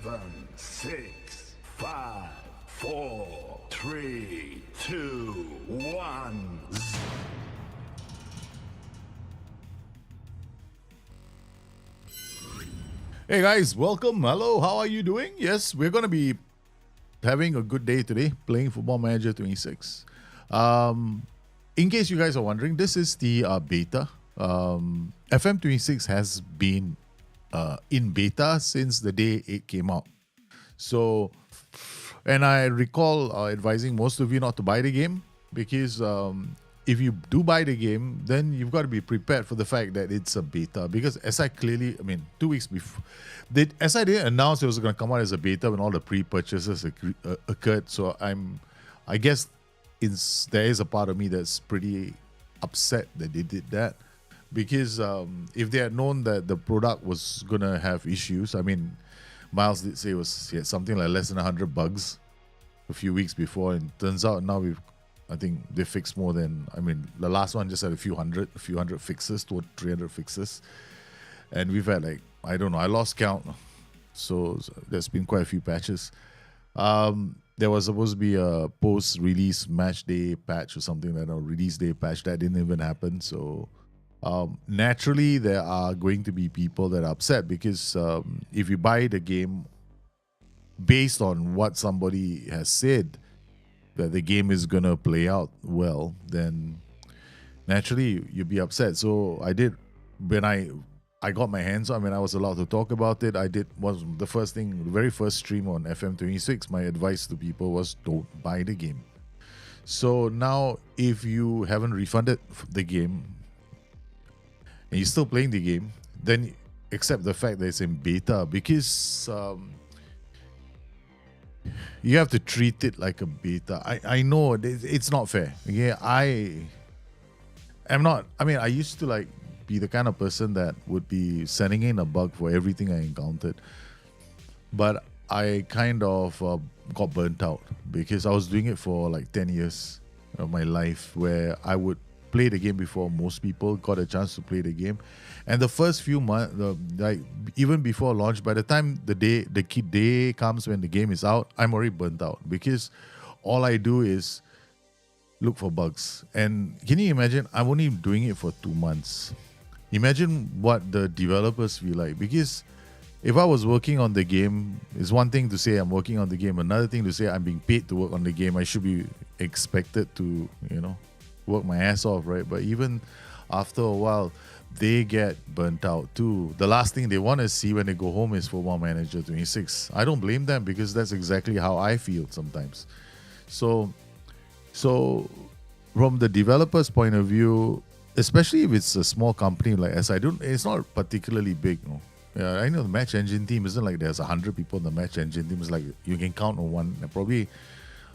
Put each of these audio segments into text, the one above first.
7, 6, 5, 4, 3, 2, 1. Hey guys, welcome. Hello, how are you doing? Yes, we're going to be having a good day today playing Football Manager 26. In case you guys are wondering, this is the beta. FM26 has been in beta since the day it came out. So, and I recall advising most of you not to buy the game because if you do buy the game, then you've got to be prepared for the fact that it's a beta. Because SI clearly, 2 weeks before, SI didn't announce it was going to come out as a beta when all the pre-purchases occurred. So I guess there is a part of me that's pretty upset that they did that. Because if they had known that the product was going to have issues, Miles did say he had something like less than 100 bugs a few weeks before, and turns out now I think they fixed more than, the last one just had a few hundred fixes, 300 fixes. And we've had I lost count. So there's been quite a few patches. There was supposed to be a post-release match day patch or something like that, or release day patch. That didn't even happen. So naturally, there are going to be people that are upset because if you buy the game based on what somebody has said, that the game is going to play out well, then naturally you'd be upset. So I did, when I got my hands on, I was allowed to talk about it. The very first stream on FM26, my advice to people was don't buy the game. So now if you haven't refunded the game and you're still playing the game, then accept the fact that it's in beta, because you have to treat it like a beta. I know it's not fair. Okay, I used to be the kind of person that would be sending in a bug for everything I encountered. But I kind of got burnt out because I was doing it for 10 years of my life, where I would play the game before most people got a chance to play the game. And the first few months, even before launch, by the time the day comes when the game is out, I'm already burnt out because all I do is look for bugs. And can you imagine? I'm only doing it for 2 months. Imagine what the developers feel like. Because if I was working on the game, it's one thing to say I'm working on the game, another thing to say I'm being paid to work on the game. I should be expected to, work my ass off, right? But even after a while, they get burnt out too. The last thing they want to see when they go home is Football Manager 26. I don't blame them, because that's exactly how I feel sometimes. So from the developer's point of view, especially if it's a small company like SI, it's not particularly big. No? Yeah, I know the match engine team isn't like there's 100 people in the match engine team. It's like you can count on one, probably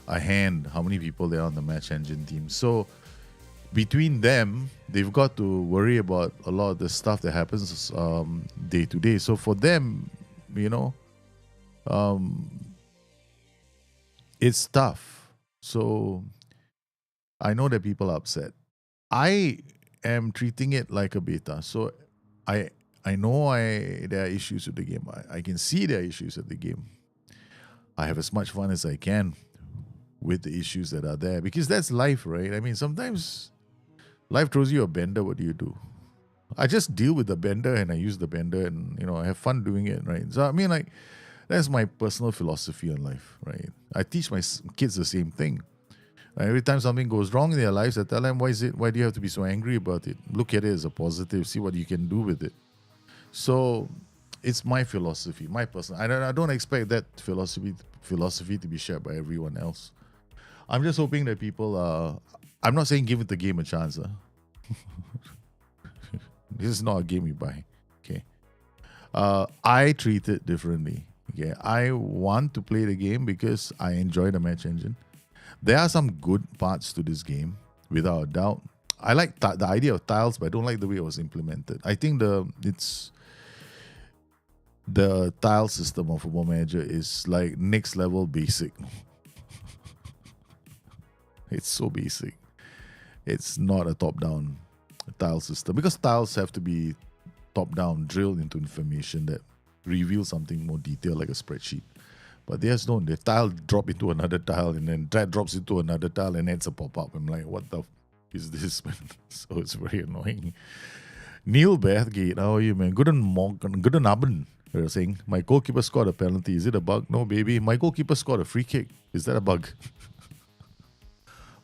a hand, how many people there are on the match engine team. So between them, they've got to worry about a lot of the stuff that happens day to day. So for them, it's tough. So I know that people are upset. I am treating it like a beta. So I know there are issues with the game. I can see there are issues with the game. I have as much fun as I can with the issues that are there, because that's life, right? Sometimes life throws you a bender. What do? I just deal with the bender and I use the bender, and I have fun doing it, right? So that's my personal philosophy on life, right? I teach my kids the same thing. Every time something goes wrong in their lives, I tell them, why do you have to be so angry about it? Look at it as a positive, see what you can do with it. So it's my philosophy, my personal. I don't expect that philosophy to be shared by everyone else. I'm just hoping that people I'm not saying give the game a chance. This is not a game you buy. Okay. I treat it differently. Okay. I want to play the game because I enjoy the match engine. There are some good parts to this game, without a doubt. I like the idea of tiles, but I don't like the way it was implemented. I think the tile system of Football Manager is like next level basic. It's so basic. It's not a top-down tile system, because tiles have to be top-down, drilled into information that reveal something more detailed like a spreadsheet. But theirs don't. The tile drop into another tile, and then that drops into another tile, and it's a pop-up. I'm like, what the is this, man? So it's very annoying. Neil Bathgate, how are you, man? Good Abend. They're saying, my goalkeeper scored a penalty. Is it a bug? No, baby. My goalkeeper scored a free kick. Is that a bug?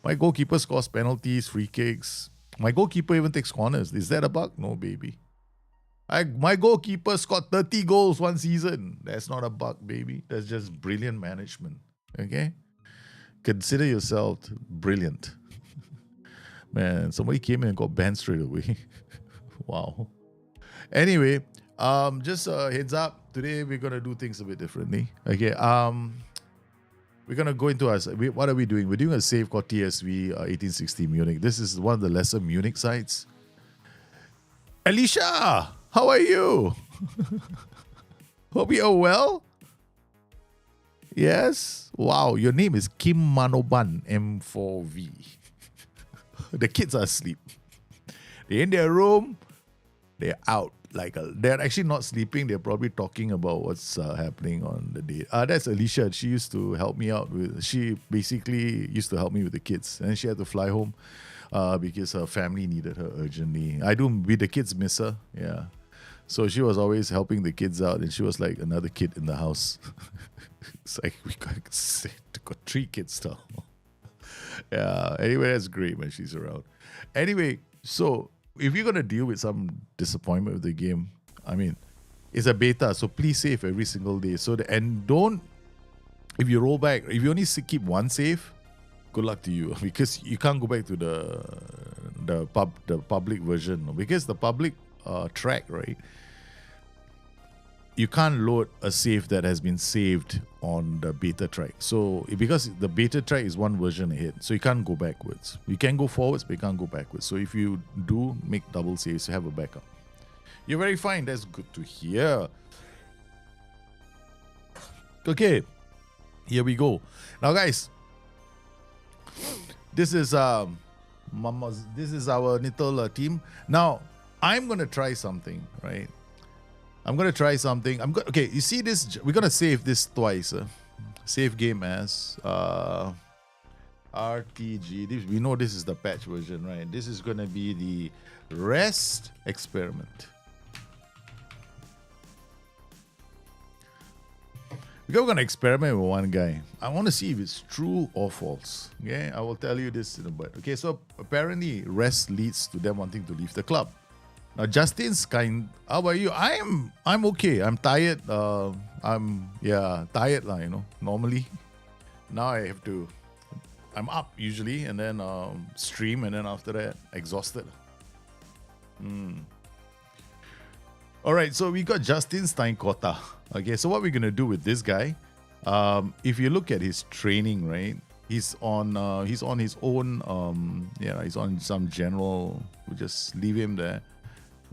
My goalkeeper scores penalties, free kicks. My goalkeeper even takes corners. Is that a bug? No, baby. My goalkeeper scored 30 goals one season. That's not a bug, baby. That's just brilliant management. Okay? Consider yourself brilliant. Man, somebody came in and got banned straight away. Wow. Anyway, just a heads up. Today we're gonna do things a bit differently. Okay. We're gonna go into us. What are we doing? We're doing a save called TSV 1860 Munich. This is one of the lesser Munich sites. Alicia, how are you? Hope you are well. Yes. Wow, your name is Kim Manoban M4V. The kids are asleep. They're in their room. They're out. They're actually not sleeping. They're probably talking about what's happening on the day. That's Alicia. She used to help me out with. She basically used to help me with the kids, and she had to fly home because her family needed her urgently. The kids miss her. Yeah, so she was always helping the kids out, and she was like another kid in the house. It's like we got 3 kids now. Yeah. Anyway, that's great when she's around. Anyway, so if you're gonna deal with some disappointment with the game, I mean, it's a beta, so please save every single day. And don't, if you roll back, if you only keep one save, good luck to you, because you can't go back to the public version, because the public track, right? You can't load a save that has been saved on the beta track. So because the beta track is one version ahead, so you can't go backwards. You can go forwards, but you can't go backwards. So if you do make double saves, you have a backup. You're very fine. That's good to hear. Okay, here we go. Now, guys, this is our little team. Now, I'm gonna try something, right? Okay, you see this? We're gonna save this twice. Save game as RTG. We know this is the patch version, right? This is gonna be the rest experiment. We're gonna experiment with one guy. I want to see if it's true or false. Okay, I will tell you this in a bit. Okay, so apparently rest leads to them wanting to leave the club. Now, Justin's kind. How about you? I'm okay. I'm tired. I'm tired lah. Normally, now I have to. I'm up usually, and then stream, and then after that, exhausted. All right. So we got Justin Steinkota. Okay. So what we're gonna do with this guy? If you look at his training, right? He's on his own. He's on some general. We just leave him there.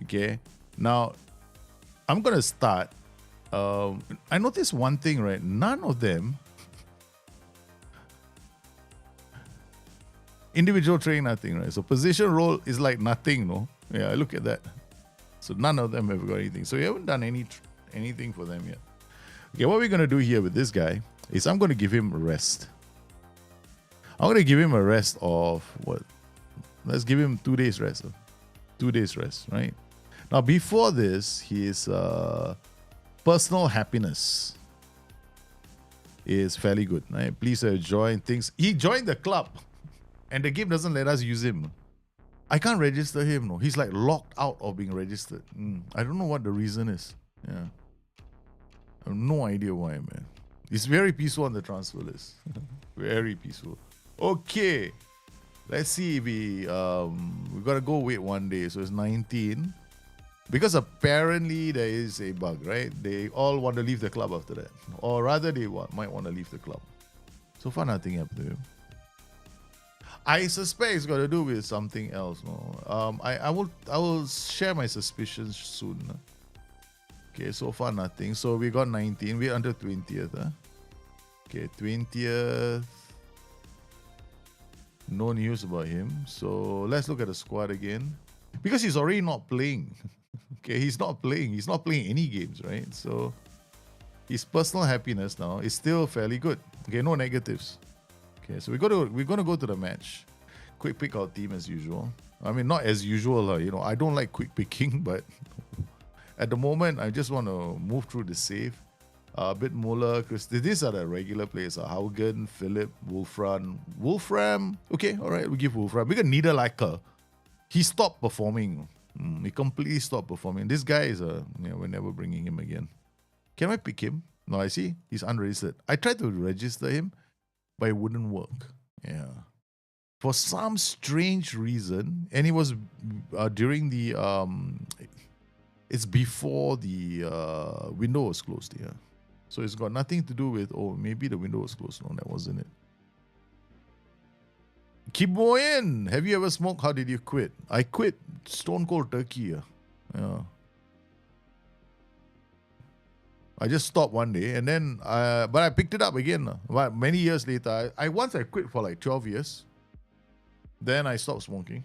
Okay, now I'm gonna start. I noticed one thing, right? None of them individual training, nothing, right? So position role is like nothing, no? Yeah, look at that. So none of them have got anything. So we haven't done anything for them yet. Okay, what we're gonna do here with this guy is I'm gonna give him a rest. I'm gonna give him a rest of what? Let's give him 2 days rest. 2 days rest, right? Now, before this, his personal happiness is fairly good, right? Please join things. He joined the club, and the game doesn't let us use him. I can't register him, no. He's like locked out of being registered. I don't know what the reason is. Yeah. I have no idea why, man. It's very peaceful on the transfer list. Very peaceful. Okay. Let's see if we gotta go wait 1 day. So it's 19. Because apparently there is a bug, right? They all want to leave the club after that. Or rather they might want to leave the club. So far nothing happened to him. I suspect it's got to do with something else. No, I will share my suspicions soon. Okay, so far nothing. So we got 19. We're under 20th. Okay, 20th. No news about him. So let's look at the squad again. Because he's already not playing. Okay, he's not playing. He's not playing any games, right? So his personal happiness now is still fairly good. Okay, no negatives. Okay, so we're gonna go to the match. Quick pick our team as usual. I mean, not as usual, I don't like quick picking, but at the moment, I just want to move through the save. A bit Muller, because these are the regular players. Haugen, Philip, Wolfram. Okay, all right, we give Wolfram. Because Niederlaker, he stopped performing. He completely stopped performing. This guy is we're never bringing him again. Can I pick him? No, I see. He's unregistered. I tried to register him, but it wouldn't work. Yeah. For some strange reason, and it was during the it's before the window was closed. Yeah, so it's got nothing to do with maybe the window was closed. No, that wasn't it. Kiboyan, have you ever smoked? How did you quit? I quit Stone Cold Turkey. Yeah. I just stopped one day, and then but I picked it up again. But many years later, I once quit for like 12 years. Then I stopped smoking.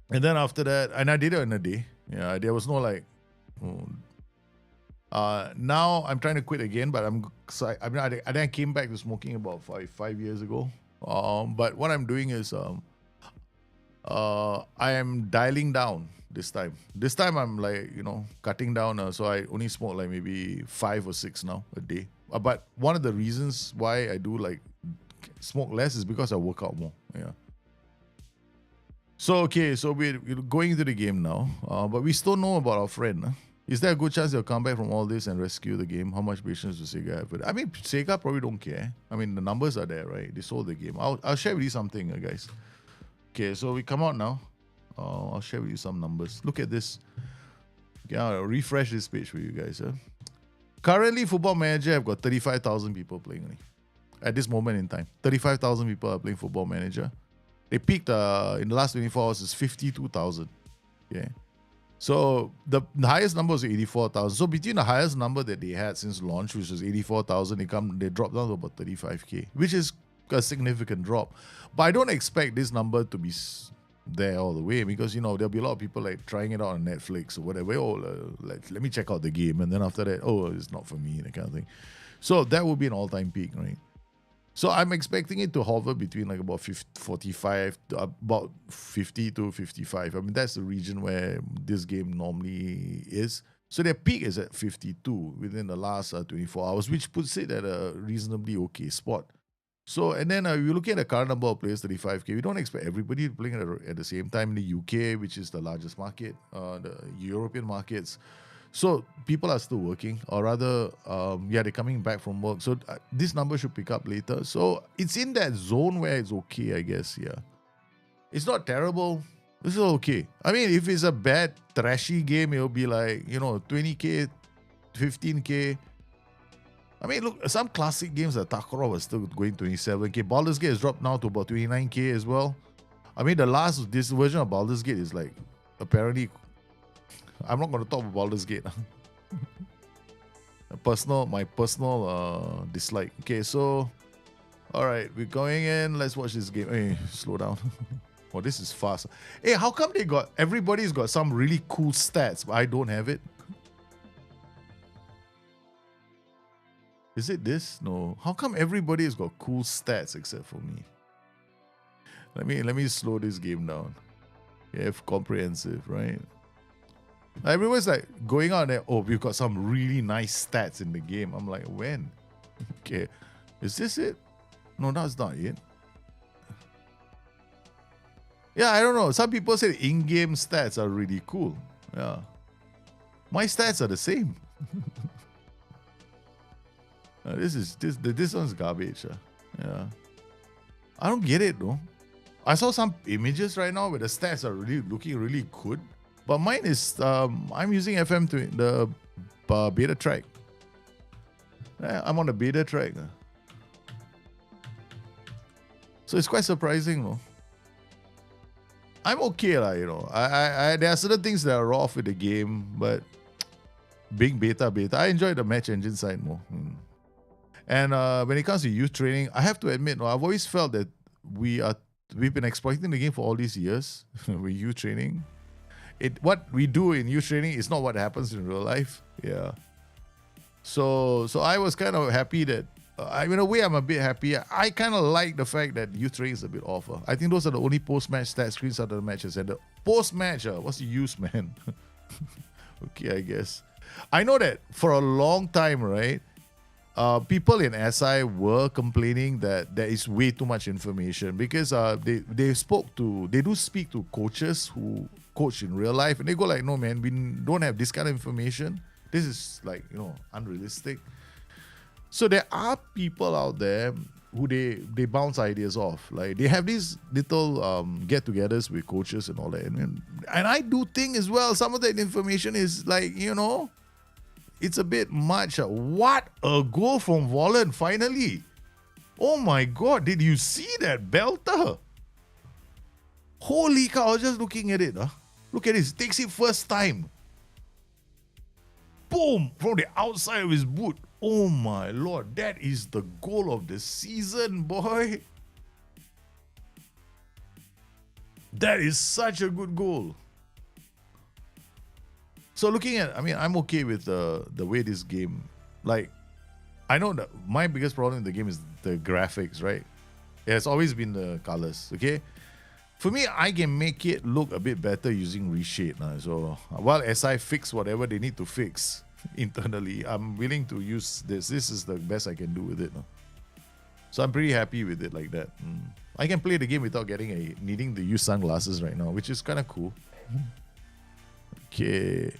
And then after that, and I did it in a day. Yeah, there was no like. Now I'm trying to quit again, but I came back to smoking about five years ago. But what I'm doing is I am dialing down this time. This time I'm like cutting down. So I only smoke like maybe 5 or 6 now a day. But one of the reasons why I do like smoke less is because I work out more. Yeah. So, okay, so we're going into the game now, but we still know about our friend. Huh? Is there a good chance they'll come back from all this and rescue the game? How much patience does Sega have? I mean, Sega probably don't care. I mean, the numbers are there, right? They sold the game. I'll share with you something, guys. Okay, so we come out now. I'll share with you some numbers. Look at this. Okay, I'll refresh this page for you guys. Huh? Currently, Football Manager have got 35,000 people playing. At this moment in time, 35,000 people are playing Football Manager. They peaked in the last 24 hours is 52,000. Okay. So the highest number was 84,000. So between the highest number that they had since launch, which was 84,000, they dropped down to about 35K, which is a significant drop. But I don't expect this number to be there all the way because, there'll be a lot of people like trying it out on Netflix or whatever. Let me check out the game. And then after that, it's not for me, that kind of thing. So that would be an all-time peak, right? So I'm expecting it to hover between like about 45 to about 50 to 55. I mean, that's the region where this game normally is. So their peak is at 52 within the last 24 hours, which puts it at a reasonably okay spot. So, and then we're looking at the current number of players, 35K. We don't expect everybody playing at the same time in the UK, which is the largest market, the European markets. So people are still working, or rather, they're coming back from work. So this number should pick up later. So it's in that zone where it's okay, I guess. Yeah, it's not terrible. This is okay. I mean, if it's a bad, trashy game, it'll be like 20K, 15K. I mean, look, some classic games like Takarov are still going 27K. Baldur's Gate has dropped now to about 29K as well. I mean, this version of Baldur's Gate is like apparently. I'm not going to talk about Baldur's Gate. My personal dislike. Okay, so all right, we're going in. Let's watch this game. Hey, slow down. Oh, this is fast. Hey, how come everybody's got some really cool stats, but I don't have it? Is it this? No. How come everybody's got cool stats except for me? Let me slow this game down. Yeah, comprehensive, right? Everyone's like going out there, we've got some really nice stats in the game. I'm like, when? Okay. Is this it? No, that's not it. Yeah, I don't know. Some people say in-game stats are really cool. Yeah. My stats are the same. This one's garbage. Yeah. I don't get it though. I saw some images right now where the stats are really looking really good. But mine is, I'm using FM to the beta track. I'm on the beta track. So it's quite surprising, though. I'm okay, I there are certain things that are off with the game, but being beta, I enjoy the match engine side more. And when it comes to youth training, I have to admit, I've always felt that we've been exploiting the game for all these years with youth training. what we do in youth training is not what happens in real life. Yeah. So I was kind of happy that, in a way, I'm a bit happy. I kind of like the fact that youth training is a bit off. I think those are the only post-match stat screens out of the matches. And the post-match, what's the use, man? Okay, I guess. I know that for a long time, right, people in SI were complaining that there is way too much information because they do speak to coaches who coach in real life, and they go like, no man, we don't have this kind of information. This is like, unrealistic. So there are people out there who they bounce ideas off. Like they have these little get-togethers with coaches and all that. And I do think as well, some of that information is like, it's a bit much. What a goal from Volland, finally. Oh my God, did you see that belter? Holy cow, I was just looking at it. Look at this, takes it first time. Boom, from the outside of his boot. Oh my Lord, that is the goal of the season, boy. That is such a good goal. So looking at, I'm okay with the way this game, like, I know that my biggest problem in the game is the graphics, right? It has always been the colors, okay? For me, I can make it look a bit better using reshade. So while SI fix whatever they need to fix internally, I'm willing to use this. This is the best I can do with it. So I'm pretty happy with it like that. I can play the game without needing to use sunglasses right now, which is kind of cool. Okay.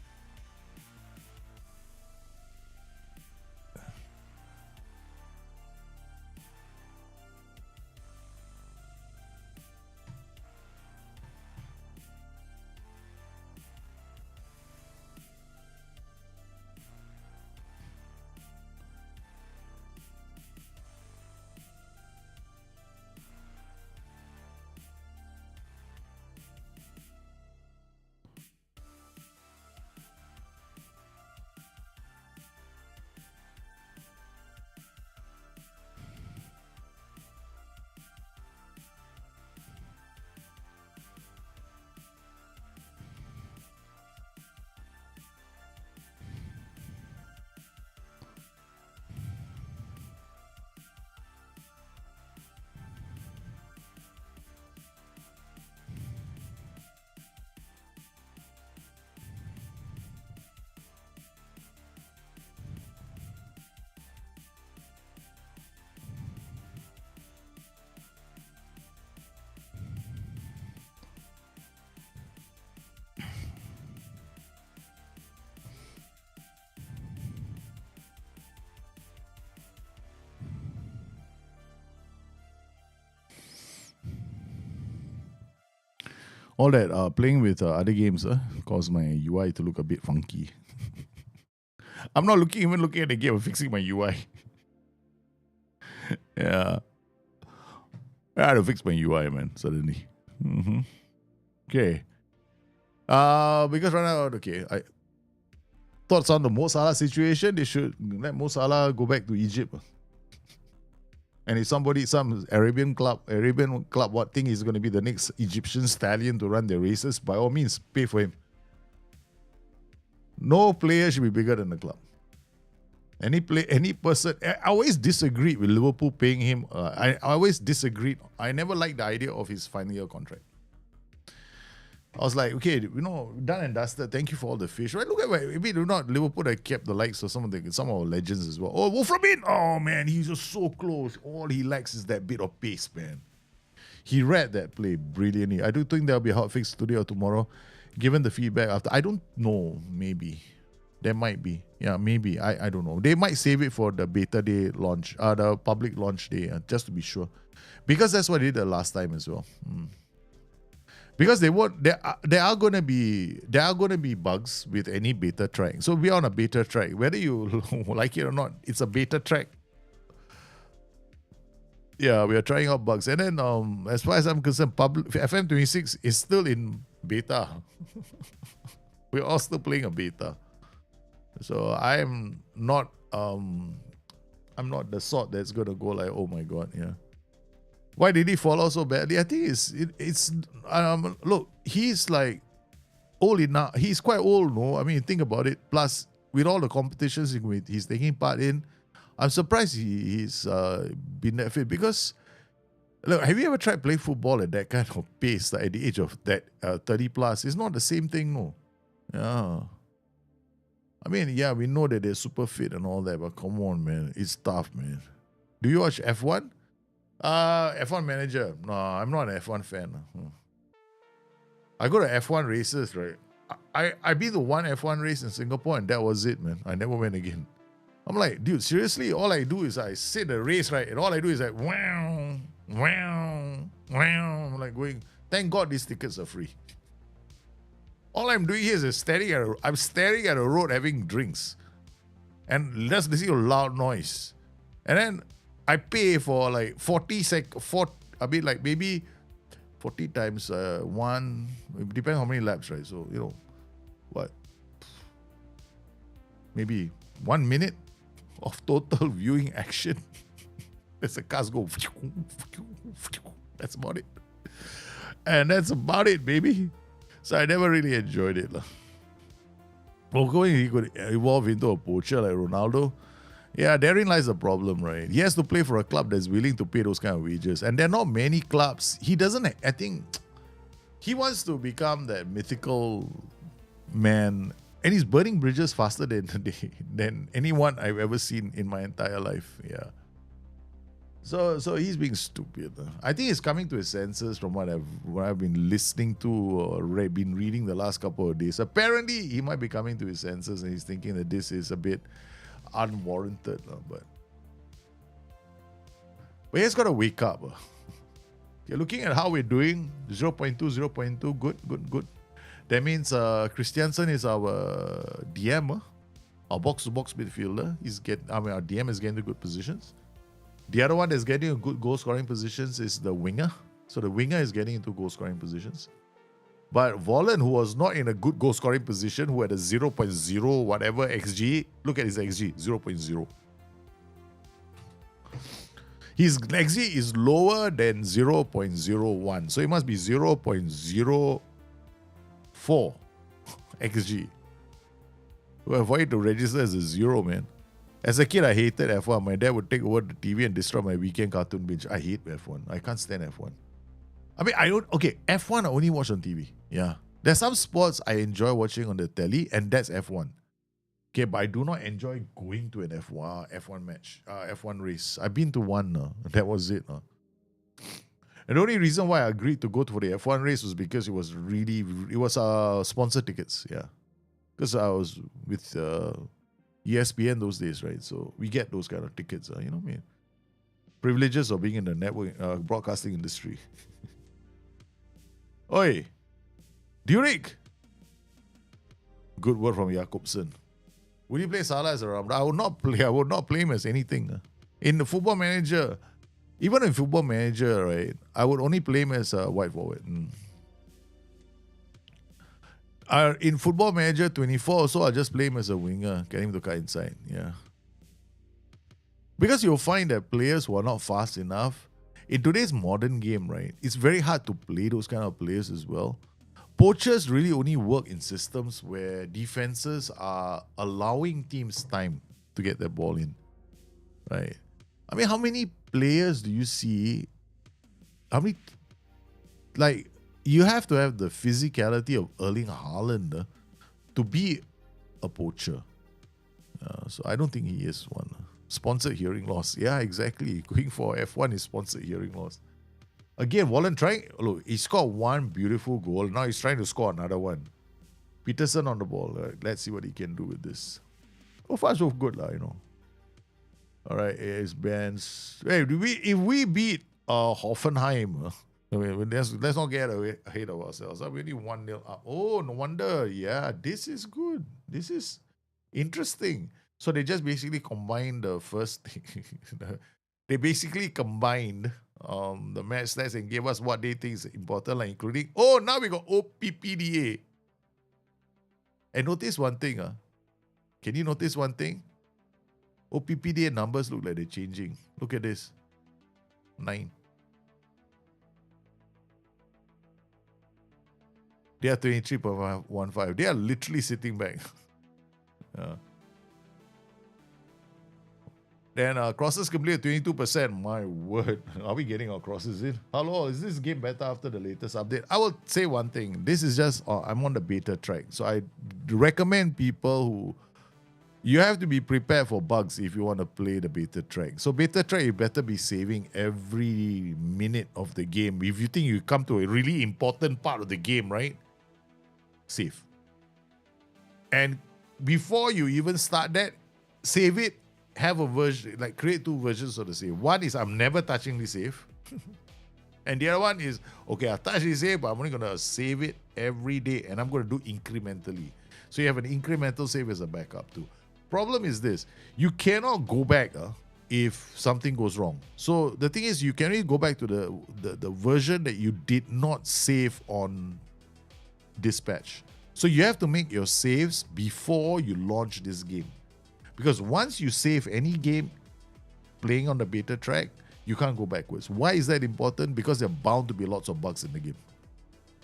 All that playing with other games caused my UI to look a bit funky. I'm not even looking at the game, I'm fixing my UI. Yeah. I had to fix my UI, man, suddenly. Okay. Because right now, okay, thoughts on the Mo Salah situation, they should let Mo Salah go back to Egypt. And if some Arabian club think he's going to be the next Egyptian stallion to run their races, by all means, pay for him. No player should be bigger than the club. Any person. I always disagreed with Liverpool paying him. I always disagreed. I never liked the idea of his final year contract. I was like, okay, done and dusted. Thank you for all the fish. Right? Look at maybe Liverpool have kept the likes of some of our legends as well. Oh, Wolfram! Oh man, he's just so close. All he lacks is that bit of pace, man. He read that play brilliantly. I do think there'll be a hot fix today or tomorrow, given the feedback after. I don't know. Maybe there might be. Yeah, maybe. I don't know. They might save it for the beta day launch, the public launch day, just to be sure, because that's what they did the last time as well. Because there are gonna be bugs with any beta track. So we're on a beta track, whether you like it or not. It's a beta track. Yeah, we are trying out bugs, and then as far as I'm concerned, FM26 is still in beta. We're all still playing a beta. So I'm not the sort that's gonna go like, oh my god, yeah. Why did he fall out so badly? I think it's look, he's like old enough. He's quite old, no? I mean, think about it. Plus, with all the competitions he's taking part in, I'm surprised he's been that fit. Because, look, have you ever tried playing football at that kind of pace, like at the age of that 30 plus? It's not the same thing, no. Yeah. I mean, yeah, we know that they're super fit and all that, but come on, man. It's tough, man. Do you watch F1? F1 Manager. No, I'm not an F1 fan. I go to F1 races, right? I been to one F1 race in Singapore and that was it, man. I never went again. I'm like, dude, seriously? All I do is I sit the race, right? And all I do is like, wow, wow, wow. I'm like going, thank God these tickets are free. All I'm doing here is staring at a road having drinks. And just listening to loud noise. And then I pay for like 40 like maybe 40 times one, it depends how many laps, right? So, you know, what? Maybe 1 minute of total viewing action. As the cars go. That's about it. And that's about it, baby. So I never really enjoyed it. Well, he could evolve into a poacher like Ronaldo. Yeah, therein lies the problem, right? He has to play for a club that's willing to pay those kind of wages. And there are not many clubs. He doesn't, I think, he wants to become that mythical man. And he's burning bridges faster than anyone I've ever seen in my entire life. Yeah. So he's being stupid. I think he's coming to his senses from what I've been listening to or been reading the last couple of days. Apparently, he might be coming to his senses and he's thinking that this is a bit unwarranted. But he's got to wake up. Okay, looking at how we're doing, 0.2, 0.2, good. That means Christiansen is our DM, our box-to-box midfielder. Our DM is getting to good positions. The other one that's getting a good goal-scoring positions is the winger. So the winger is getting into goal-scoring positions. But Vollen, who was not in a good goal-scoring position, who had a 0.0 whatever XG, look at his XG, 0.0. His XG is lower than 0.01. So it must be 0.04 XG. Well, for it to register as a 0, man. As a kid, I hated F1. My dad would take over the TV and destroy my weekend cartoon binge. I hate F1. I can't stand F1. I mean, F1 I only watch on TV. Yeah. There's some sports I enjoy watching on the telly, and that's F1. Okay, but I do not enjoy going to an F1 match, F1 race. I've been to one. That was it. And the only reason why I agreed to go for the F1 race was because it was sponsored tickets. Yeah. Because I was with ESPN those days, right? So we get those kind of tickets, you know what I mean? Privileges of being in the network broadcasting industry. Oi, Durek. Good word from Jakobsen. Would you play Salah as a Ram? I would not play him as anything. In the Football Manager, even in Football Manager, right? I would only play him as a wide forward. In Football Manager 24 also, I'll just play him as a winger, get him to cut inside. Yeah. Because you'll find that players who are not fast enough, in today's modern game, right, it's very hard to play those kind of players as well. Poachers really only work in systems where defenses are allowing teams time to get their ball in. Right? I mean, how many players do you see? You have to have the physicality of Erling Haaland to be a poacher. So I don't think he is one. Sponsored hearing loss. Yeah, exactly. Going for F1 is sponsored hearing loss. Again, Wallen he scored one beautiful goal. Now he's trying to score another one. Peterson on the ball. Let's see what he can do with this. So far, so good, you know. All right, it's Benz. Hey, if we beat Hoffenheim, I mean, let's not get ahead of ourselves. We're only 1-0 up. Oh, no wonder. Yeah, this is good. This is interesting. So they just basically combined the first thing. They basically combined the match stats and gave us what they think is important, like including, now we got OPPDA. And notice one thing. Can you notice one thing? OPPDA numbers look like they're changing. Look at this. 9. They are 23.15. They are literally sitting back. Then crosses completed 22%. My word. Are we getting our crosses in? Hello, is this game better after the latest update? I will say one thing. This is just, I'm on the beta track. So I recommend people who, you have to be prepared for bugs if you want to play the beta track. So beta track, you better be saving every minute of the game. If you think you come to a really important part of the game, right? Save. And before you even start that, save it. Have a version, like create two versions of the save. One is I'm never touching the save. And the other one is, okay, I'll touch the save, but I'm only going to save it every day. And I'm going to do incrementally. So you have an incremental save as a backup too. Problem is this, you cannot go back if something goes wrong. So the thing is, you can only go back to the version that you did not save on dispatch. So you have to make your saves before you launch this game. Because once you save any game playing on the beta track, you can't go backwards. Why is that important? Because there are bound to be lots of bugs in the game.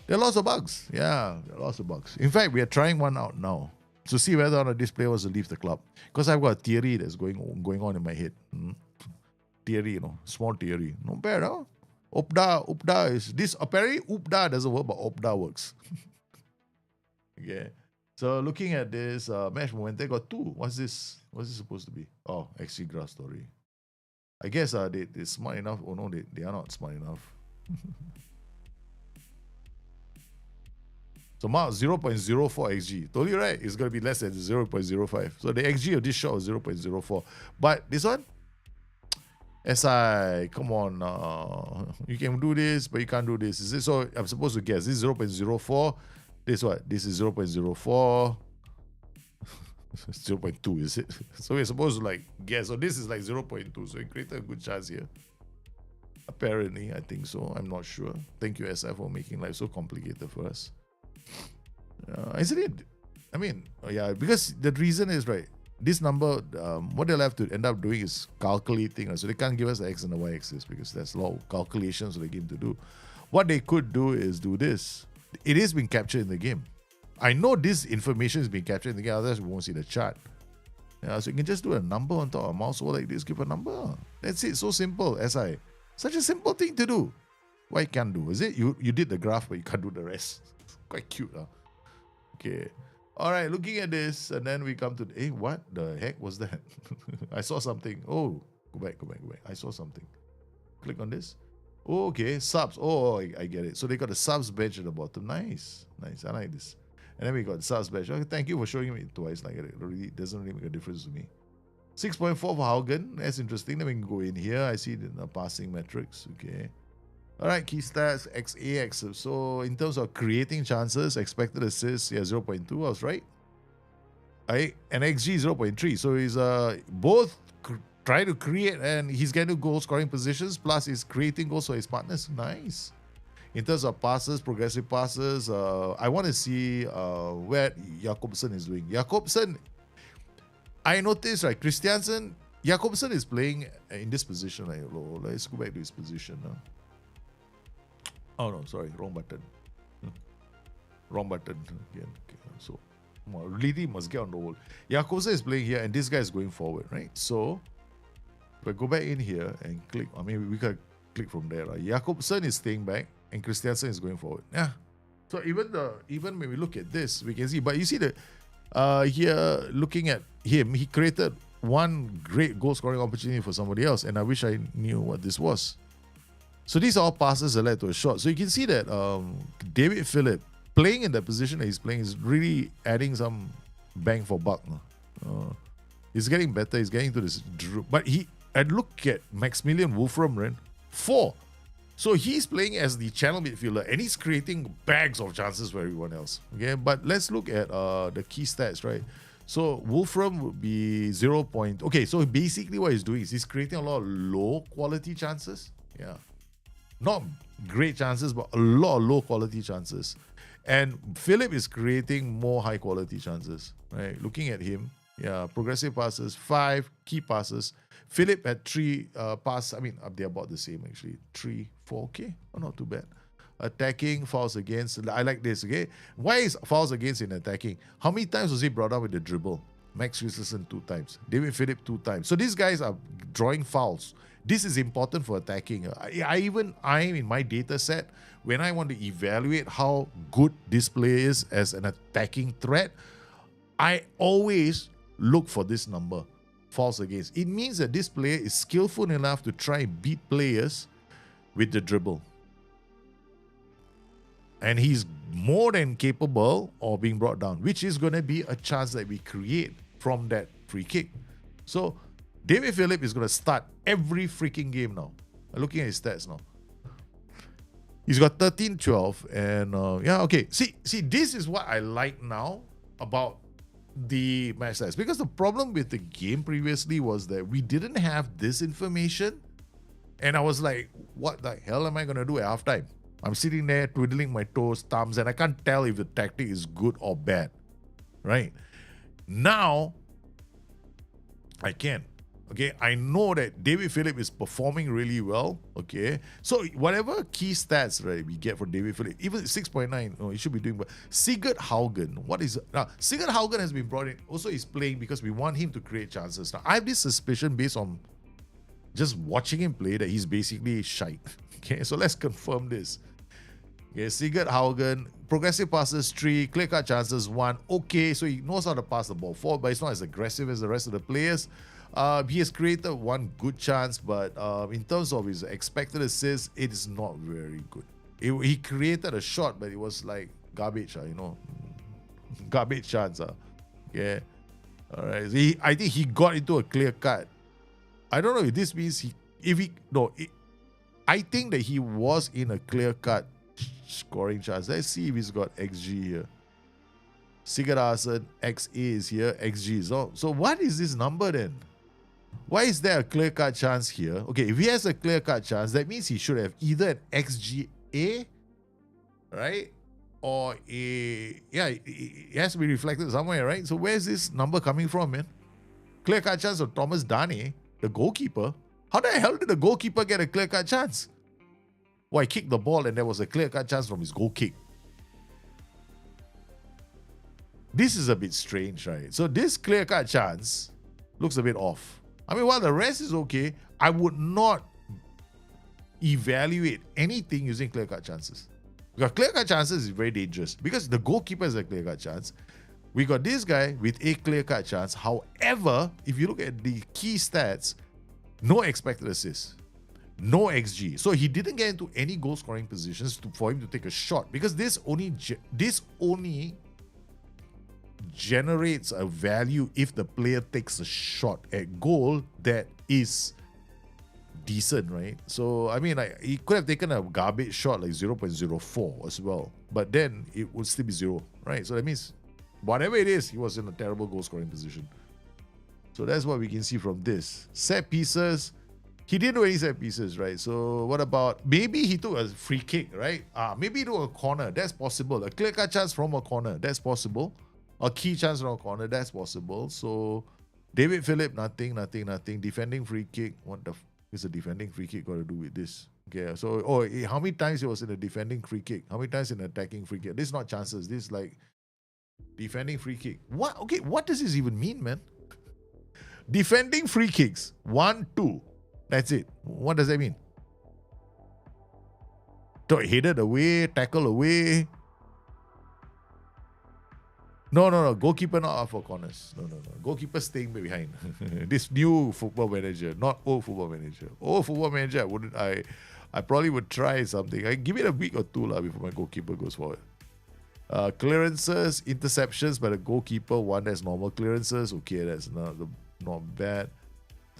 There are lots of bugs. Yeah, there are lots of bugs. In fact, we are trying one out now to see whether or not this player wants to leave the club. Because I've got a theory that's going on in my head. Theory, small theory. Not bad, huh? Upda is this. Apparently, Upda doesn't work, but Opda works. Okay. So looking at this match momentum, got 2. What's this? What's this supposed to be? Oh, XG graph story. I guess they're smart enough. Oh no, they are not smart enough. So mark 0.04 XG. Told you right, it's going to be less than 0.05. So the XG of this shot was 0.04. But this one, SI, come on. You can do this, but you can't do this. Is it? So I'm supposed to guess. This is 0.04. This what? This is 0.04. 0.2, is it? So we're supposed to guess. So this is 0.2. So we created a good chance here. Apparently, I think so. I'm not sure. Thank you, SI, for making life so complicated for us. Isn't it? I mean, yeah, because the reason is, right, this number, what they'll have to end up doing is calculating. So they can't give us the X and the Y axis because there's a lot of calculations for the game to do. What they could do is do this. It is being captured in the game. I know this information is being captured in the game, otherwise we won't see the chart. Yeah, so you can just do a number on top of a mouse over like this, give a number. That's it, so simple, SI. Such a simple thing to do. What you can't do, is it? You did the graph, but you can't do the rest. Quite cute, huh? Okay. All right, looking at this, and then we come to, what the heck was that? I saw something. Oh, go back. I saw something. Click on this. Oh, okay, subs. Oh, I get it. So they got the subs bench at the bottom. Nice. I like this. And then we got the subs bench. Okay, thank you for showing me twice. It doesn't really make a difference to me. 6.4 for Haugen. That's interesting. Then we can go in here. I see the passing metrics. Okay. All right, key stats, XA. So in terms of creating chances, expected assists, 0.2. I was right. And XG 0.3. So he's both trying to create, and he's getting goal scoring positions, plus he's creating goals for his partners. Nice. In terms of passes, progressive passes, I want to see where Jakobsen is doing. Jakobsen, I noticed, right, Jakobsen is playing in this position. Let's go back to his position now. Oh no, sorry, wrong button. Wrong button again. Okay, so really must get on the wall. Jakobsen is playing here, and this guy is going forward, right? So if I go back in here and click, we can click from there. Right? Jakobsen is staying back, and Christiansen is going forward. Yeah. So even when we look at this, we can see. But you see that here, looking at him, he created one great goal scoring opportunity for somebody else, and I wish I knew what this was. So these are all passes that led to a shot. So you can see that David Phillip playing in the position that he's playing is really adding some bang for buck. He's getting better. He's getting to this. But and look at Maximilian Wolfram, 4. So he's playing as the channel midfielder, and he's creating bags of chances for everyone else. Okay, but let's look at the key stats, right? So Wolfram would be 0. Okay, so basically what he's doing is he's creating a lot of low quality chances. Yeah. Not great chances, but a lot of low quality chances. And Philip is creating more high quality chances, right? Looking at him, progressive passes, 5 key passes. Philip had 3 passes. They're about the same actually. 3, 4, okay. Oh, not too bad. attacking, fouls against. I like this, okay? Why is fouls against in attacking? How many times was he brought down with the dribble? Max Christensen 2 times. David Philip 2 times. So these guys are drawing fouls. This is important for attacking. I in my data set, when I want to evaluate how good this player is as an attacking threat, I always look for this number, fouls against. It means that this player is skillful enough to try and beat players with the dribble. And he's more than capable of being brought down, which is going to be a chance that we create from that free kick. So David Philip is going to start every freaking game now. I'm looking at his stats now. He's got 13, 12, and yeah, okay. See, this is what I like now about the match stats, because the problem with the game previously was that we didn't have this information, and I was like, what the hell am I going to do at halftime? I'm sitting there twiddling my toes, thumbs, and I can't tell if the tactic is good or bad, right? Now, I can. Okay, I know that David Philip is performing really well. Okay, so whatever key stats, right, we get for David Philip, even 6.9, he should be doing. But Sigurd Haugen, what is now? Sigurd Haugen has been brought in. Also, he's playing because we want him to create chances. Now, I have this suspicion based on just watching him play that he's basically shite. Okay, so let's confirm this. Okay, Sigurd Haugen, progressive passes 3, clear-cut chances 1. Okay, so he knows how to pass the ball forward, but he's not as aggressive as the rest of the players. He has created one good chance, but in terms of his expected assists, it is not very good. He created a shot, but it was like garbage, garbage chance. Yeah. All right. So I think he got into a clear cut. I don't know if this means I think that he was in a clear cut scoring chance. Let's see if he's got XG here. Sigurd Haugen, XA is here, XG is on. So what is this number then? Why is there a clear-cut chance here? Okay, if he has a clear-cut chance, that means he should have either an XGA, right? Or it has to be reflected somewhere, right? So where's this number coming from, man? Clear-cut chance of Thomas Dane, the goalkeeper. How the hell did the goalkeeper get a clear-cut chance? Well, he kicked the ball and there was a clear-cut chance from his goal kick. This is a bit strange, right? So this clear-cut chance looks a bit off. I mean, while the rest is okay, I would not evaluate anything using clear-cut chances. Because clear-cut chances is very dangerous. Because the goalkeeper has a clear-cut chance. We got this guy with a clear-cut chance. However, if you look at the key stats, no expected assists, no XG. So he didn't get into any goal-scoring positions for him to take a shot. Because this only generates a value if the player takes a shot at goal that is decent, right? So, I mean, he could have taken a garbage shot like 0.04 as well, but then it would still be 0, right? So that means whatever it is, he was in a terrible goal scoring position. So that's what we can see from this. Set pieces, he didn't do any set pieces, right? So what about, maybe he took a free kick, right? Maybe he took a corner, that's possible. A clear-cut chance from a corner, that's possible. A key chance from a corner, that's possible. So David Philip, nothing. Defending free kick, what the is a defending free kick got to do with this? Okay, so how many times he was in a defending free kick? How many times in an attacking free kick? This is not chances, this is like defending free kick. What? Okay, what does this even mean, man? Defending free kicks, 1, 2. That's it. What does that mean? Headed away, tackle away. No. Goalkeeper not up for corners. No. Goalkeeper staying behind. This new football manager, not old football manager. Old football manager, I probably would try something. I give it a week or two before my goalkeeper goes forward. Clearances, interceptions by the goalkeeper. One that's normal clearances. Okay, that's not bad.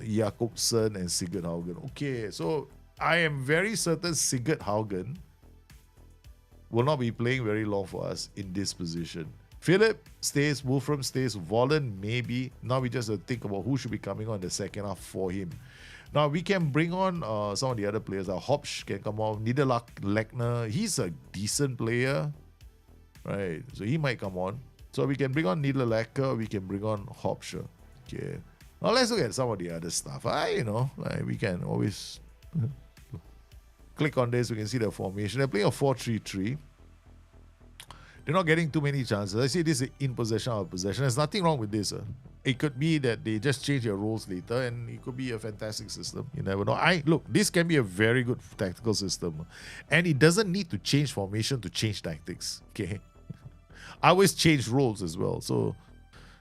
Jakobsen and Sigurd Haugen. Okay, so I am very certain Sigurd Haugen will not be playing very long for us in this position. Philip stays, Wolfram stays, Vollen maybe. Now we just think about who should be coming on the second half for him. Now we can bring on some of the other players. Hopsch can come on. Niederlechner, he's a decent player, right? So he might come on. So we can bring on Niederlechner, we can bring on Hopsch. Okay. Now let's look at some of the other stuff. We can always click on this, we can see the formation. They're playing a 4-3-3. They're not getting too many chances. I see this is in possession or possession. There's nothing wrong with this. It could be that they just change their roles later, and it could be a fantastic system. You never know. Look, this can be a very good tactical system, and it doesn't need to change formation to change tactics. Okay, I always change roles as well. So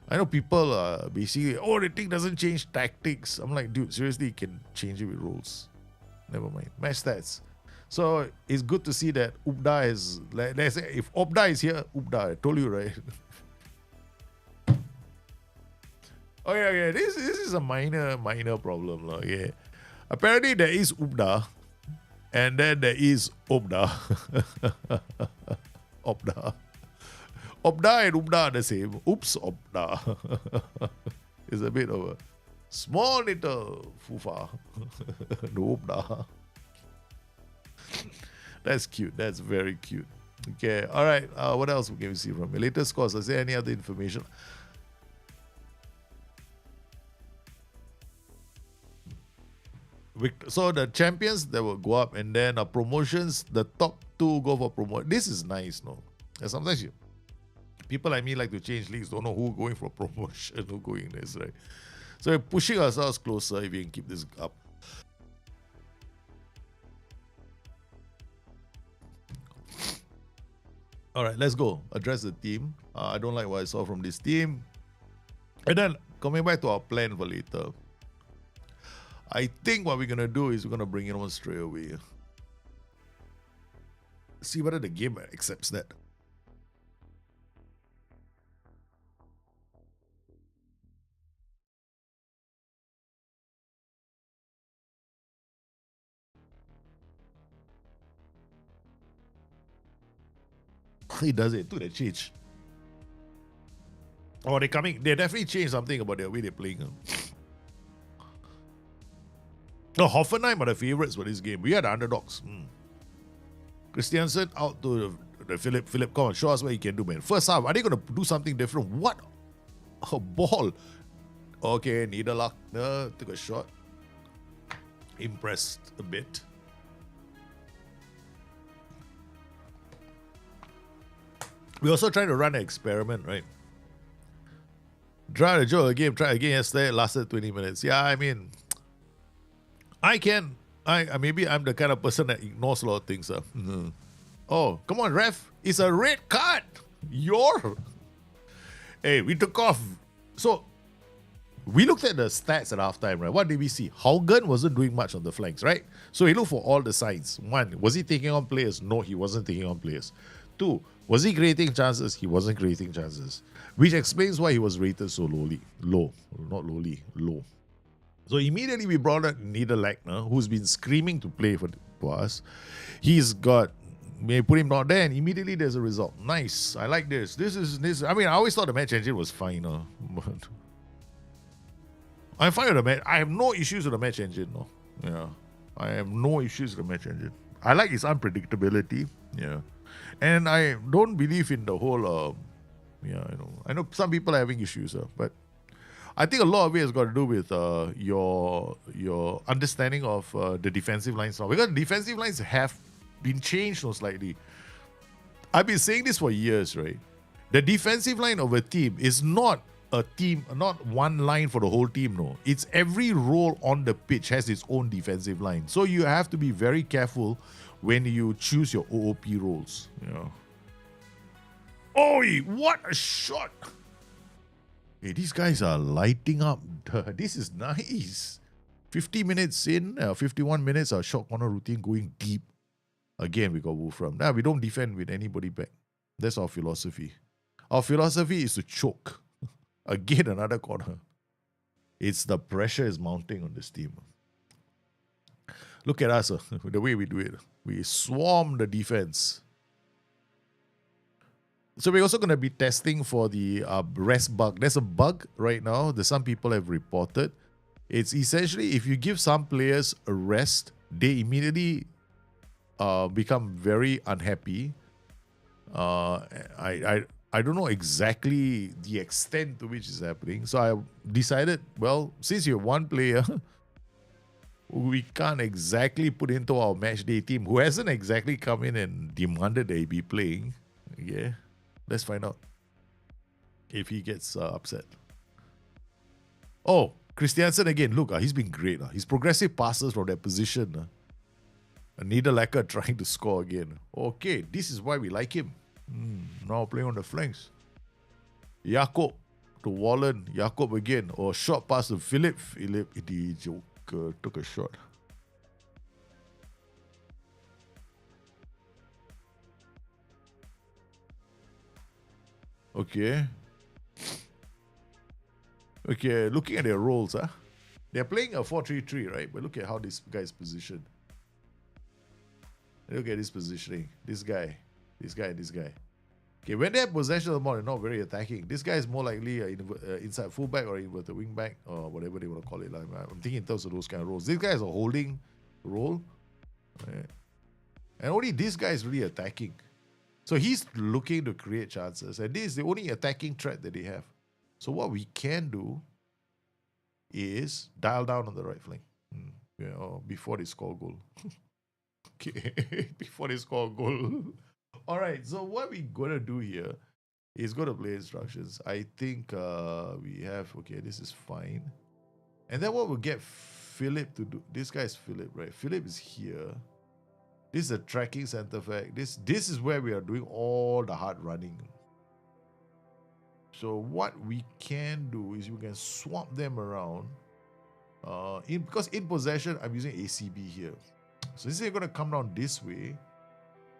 I know people basically, the thing doesn't change tactics. I'm like, dude, seriously, you can change it with roles. Never mind. Match stats. So it's good to see that Ubda is, let's say, if Ubda is here, Ubda, I told you, right? Okay, this is a minor problem. Okay. Apparently there is Ubda, and then there is Ubda. Ubda. Ubda and Ubda are the same. Oops, Ubda. It's a bit of a small little fufa. No Ubda. That's cute. That's very cute. Okay. All right. What else can we see from your latest scores? Is there any other information? So the champions that will go up, and then promotions, the top two go for promotion. This is nice, no? And sometimes people like me like to change leagues, don't know who going for promotion, who going this, right? So we're pushing ourselves closer if we can keep this up. All right, let's go. Address the team. I don't like what I saw from this team. And then coming back to our plan for later. I think what we're going to do is we're going to bring it on straight away. See whether the game accepts that. He does it. To the change. Oh, they're coming. They definitely changed something about the way they're playing. No, Hoffenheim are the favourites for this game. We are the underdogs. Christiansen out to the Philip. Philip, come on, show us what he can do, man. First half, are they going to do something different? What? A ball. Okay, Niederlachner took a shot. Impressed a bit. We're also trying to run an experiment, right? Try to joke a game, try again yesterday, it lasted 20 minutes. Yeah, I mean, maybe I'm the kind of person that ignores a lot of things. Oh, come on, ref. It's a red card. Hey, we took off. So, we looked at the stats at halftime, right? What did we see? Haugen wasn't doing much on the flanks, right? So, he looked for all the signs. One, was he taking on players? No, he wasn't taking on players. Two, was he creating chances? He wasn't creating chances. Which explains why he was rated so lowly. Low. Not lowly, low. So immediately we brought up Niederlachner, who's been screaming to play for us. We put him down there, and immediately there's a result. Nice. I like this. I mean, I always thought the match engine was fine. But I'm fine with the match. I have no issues with the match engine. No. Yeah. I have no issues with the match engine. I like its unpredictability. Yeah. And I don't believe in the whole, I know some people are having issues, but I think a lot of it has got to do with your understanding of the defensive lines now. Because defensive lines have been changed slightly. I've been saying this for years, right? The defensive line of a team is not a team, not one line for the whole team, no. It's every role on the pitch has its own defensive line. So you have to be very careful when you choose your OOP roles. Yeah. Oi, what a shot! Hey, these guys are lighting up. This is nice. 50 minutes in, 51 minutes, our short corner routine going deep. Again, we got Wolfram. Now, we don't defend with anybody back. That's our philosophy. Our philosophy is to choke. Again, another corner. It's the pressure is mounting on this team. Look at us, the way we do it. We swarm the defense. So we're also going to be testing for the rest bug. There's a bug right now that some people have reported. It's essentially if you give some players a rest, they immediately become very unhappy. I don't know exactly the extent to which it's happening. So I decided, well, since you're one player, we can't exactly put into our match day team, who hasn't exactly come in and demanded that he be playing. Yeah, let's find out if he gets upset. Oh, Christiansen again. Look, he's been great. His progressive passes from that position. Niederlechner trying to score again. Okay, this is why we like him. Now playing on the flanks. Jakob to Wallen. Jakob again. Or short pass to Philip. Philip, the Joker, took a shot. Okay. Okay, looking at their roles, they're playing a 4-3-3, right? But look at how this guy is positioned. Look at his positioning. This guy. Okay, when they have possession of the ball, they're not very attacking. This guy is more likely inside fullback or inverted wingback or whatever they want to call it. I'm thinking in terms of those kind of roles. This guy is a holding role. Right? And only this guy is really attacking. So he's looking to create chances. And this is the only attacking threat that they have. So what we can do is dial down on the right flank. Before they score a goal. Okay, before they score a goal. All right, so what we're going to do here is go to play instructions. I think we have, okay, this is fine. And then what we'll get Philip to do, this guy is Philip, right? Philip is here. This is a tracking center back. This is where we are doing all the hard running. So what we can do is we can swap them around. Because in possession, I'm using ACB here. So this is going to come down this way.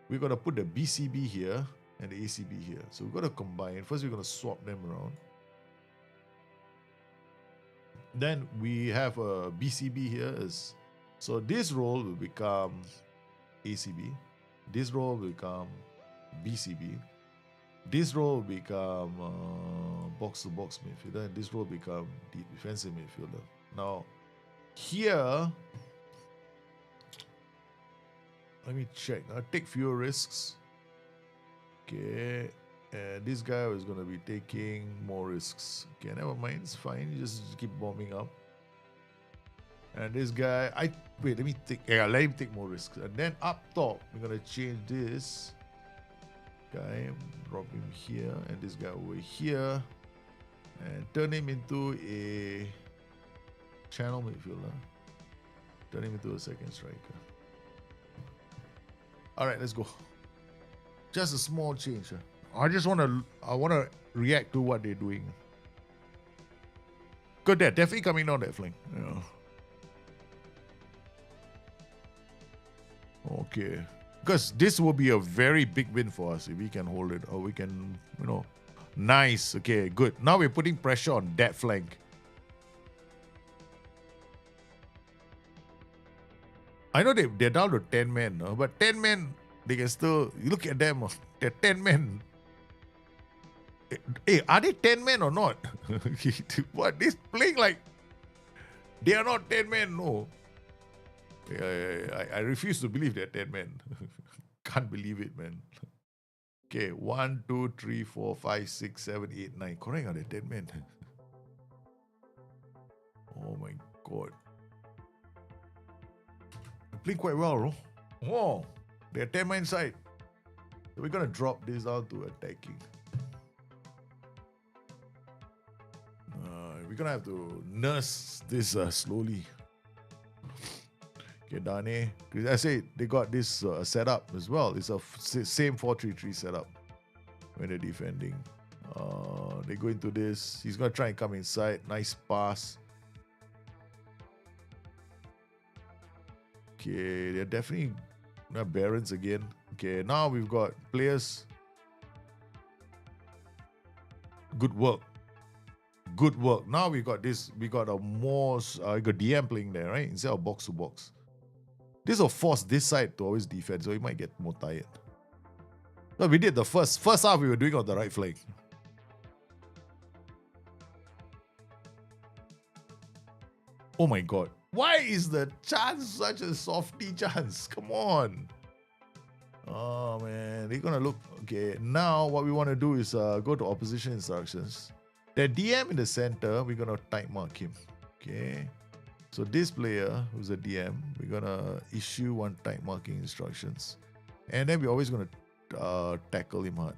We're going to put the BCB here and the ACB here. So we're going to combine. First, we're going to swap them around. Then we have a BCB here. So this role will become ACB. This role will become BCB. This role will become box-to-box midfielder. And this role will become defensive midfielder. Now, here, let me check. I'll take fewer risks. Okay. And this guy is going to be taking more risks. Okay, never mind. It's fine. You just keep bombing up. And this guy, let me take. Yeah, let him take more risks. And then up top, we're going to change this guy. Drop him here. And this guy over here. And turn him into a channel midfielder. Turn him into a second striker. All right, let's go. Just a small change. I want to react to what they're doing. Good, they're definitely coming down that flank. Yeah. Okay. Because this will be a very big win for us if we can hold it. Or we can, nice. Okay, good. Now we're putting pressure on that flank. I know they're down to 10 men, but 10 men, they can still, you look at them, they're 10 men. Hey, are they 10 men or not? What? They're playing like they are not 10 men, no. I refuse to believe they're 10 men. Can't believe it, man. Okay, 1, 2, 3, 4, 5, 6, 7, 8, 9. Correct, are they 10 men? Oh my God. Playing quite well, bro. Oh, they're 10 man side. So we're gonna drop this down to attacking. We're gonna have to nurse this slowly. Okay, Dane. I say they got this setup as well. It's a same 4-3-3 setup when they're defending. They go into this. He's gonna try and come inside. Nice pass. Okay, they're definitely Barons again. Okay, now we've got players. Good work. Good work. Now we got this. We got a more. We got DM playing there, right? Instead of box to box. This will force this side to always defend, so he might get more tired. No, we did the first half. We were doing on the right flank. Oh my God. Why is the chance such a softy chance? Come on. Oh man, they're gonna look. Okay, now what we want to do is go to opposition instructions. The DM in the center, we're gonna type mark him. Okay. So this player, who's a DM, we're gonna issue one type marking instructions, and then we're always gonna tackle him hard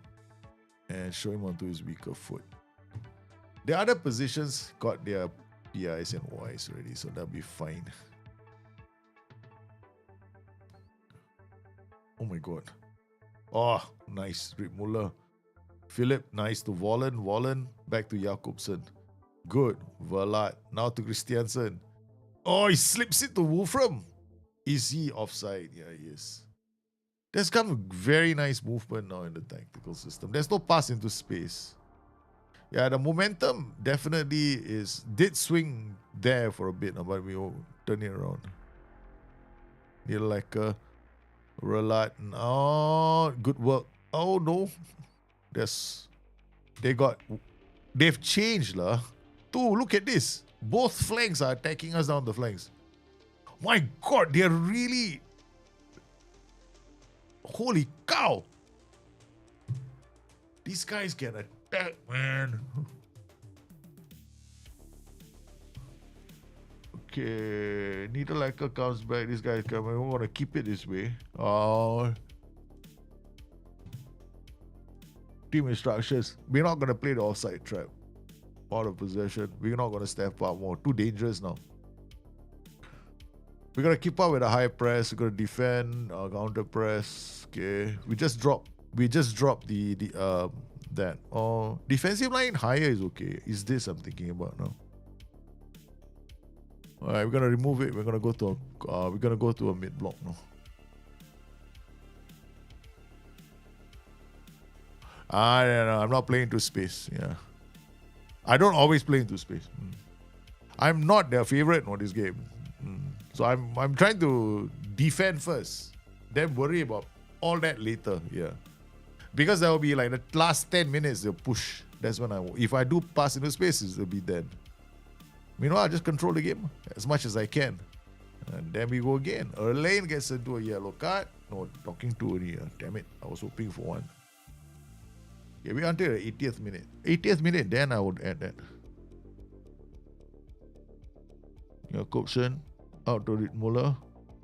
and show him onto his weaker foot. The other positions got their PIs and Ys already, so that'll be fine. Oh my god. Oh, nice. Rip Muller. Philip, nice to Vollen. Vollen, back to Jakobsen. Good. Verlat. Now to Christiansen. Oh, he slips it to Wolfram. Is he offside? Yeah, he is. There's come a very nice movement now in the tactical system. There's no pass into space. Yeah, the momentum definitely did swing there for a bit, but we will turn it around. Near like a Relat. Oh, good work. Oh no. They've changed lah. Look at this. Both flanks are attacking us down the flanks. My god, they're really... Holy cow! These guys can attack, man. Okay, Niederlacker comes back. This guy's coming. We're gonna keep it this way. Team instructions. We're not gonna play the offside trap. Out of possession. We're not gonna step up more. Too dangerous now. We're gonna keep up with a high press. We're gonna defend, counter press. Okay, we just dropped the that. Oh, defensive line higher is okay. Is this I'm thinking about now? All right, we're gonna remove it. We're gonna go to a mid block now. No, I'm not playing into space. Yeah, I don't always play into space. I'm not their favorite in this game. So I'm trying to defend first, then worry about all that later. Yeah, because there will be like the last 10 minutes they'll push. That's when if I do pass into spaces, it'll be then. Meanwhile, I just control the game as much as I can, and then we go again. Erlane gets into a yellow card. No, talking to only. Damn it, I was hoping for one. Yeah, we until the 80th minute. 80th minute, then I would add that. Jakobsen. Out to Rip Muller.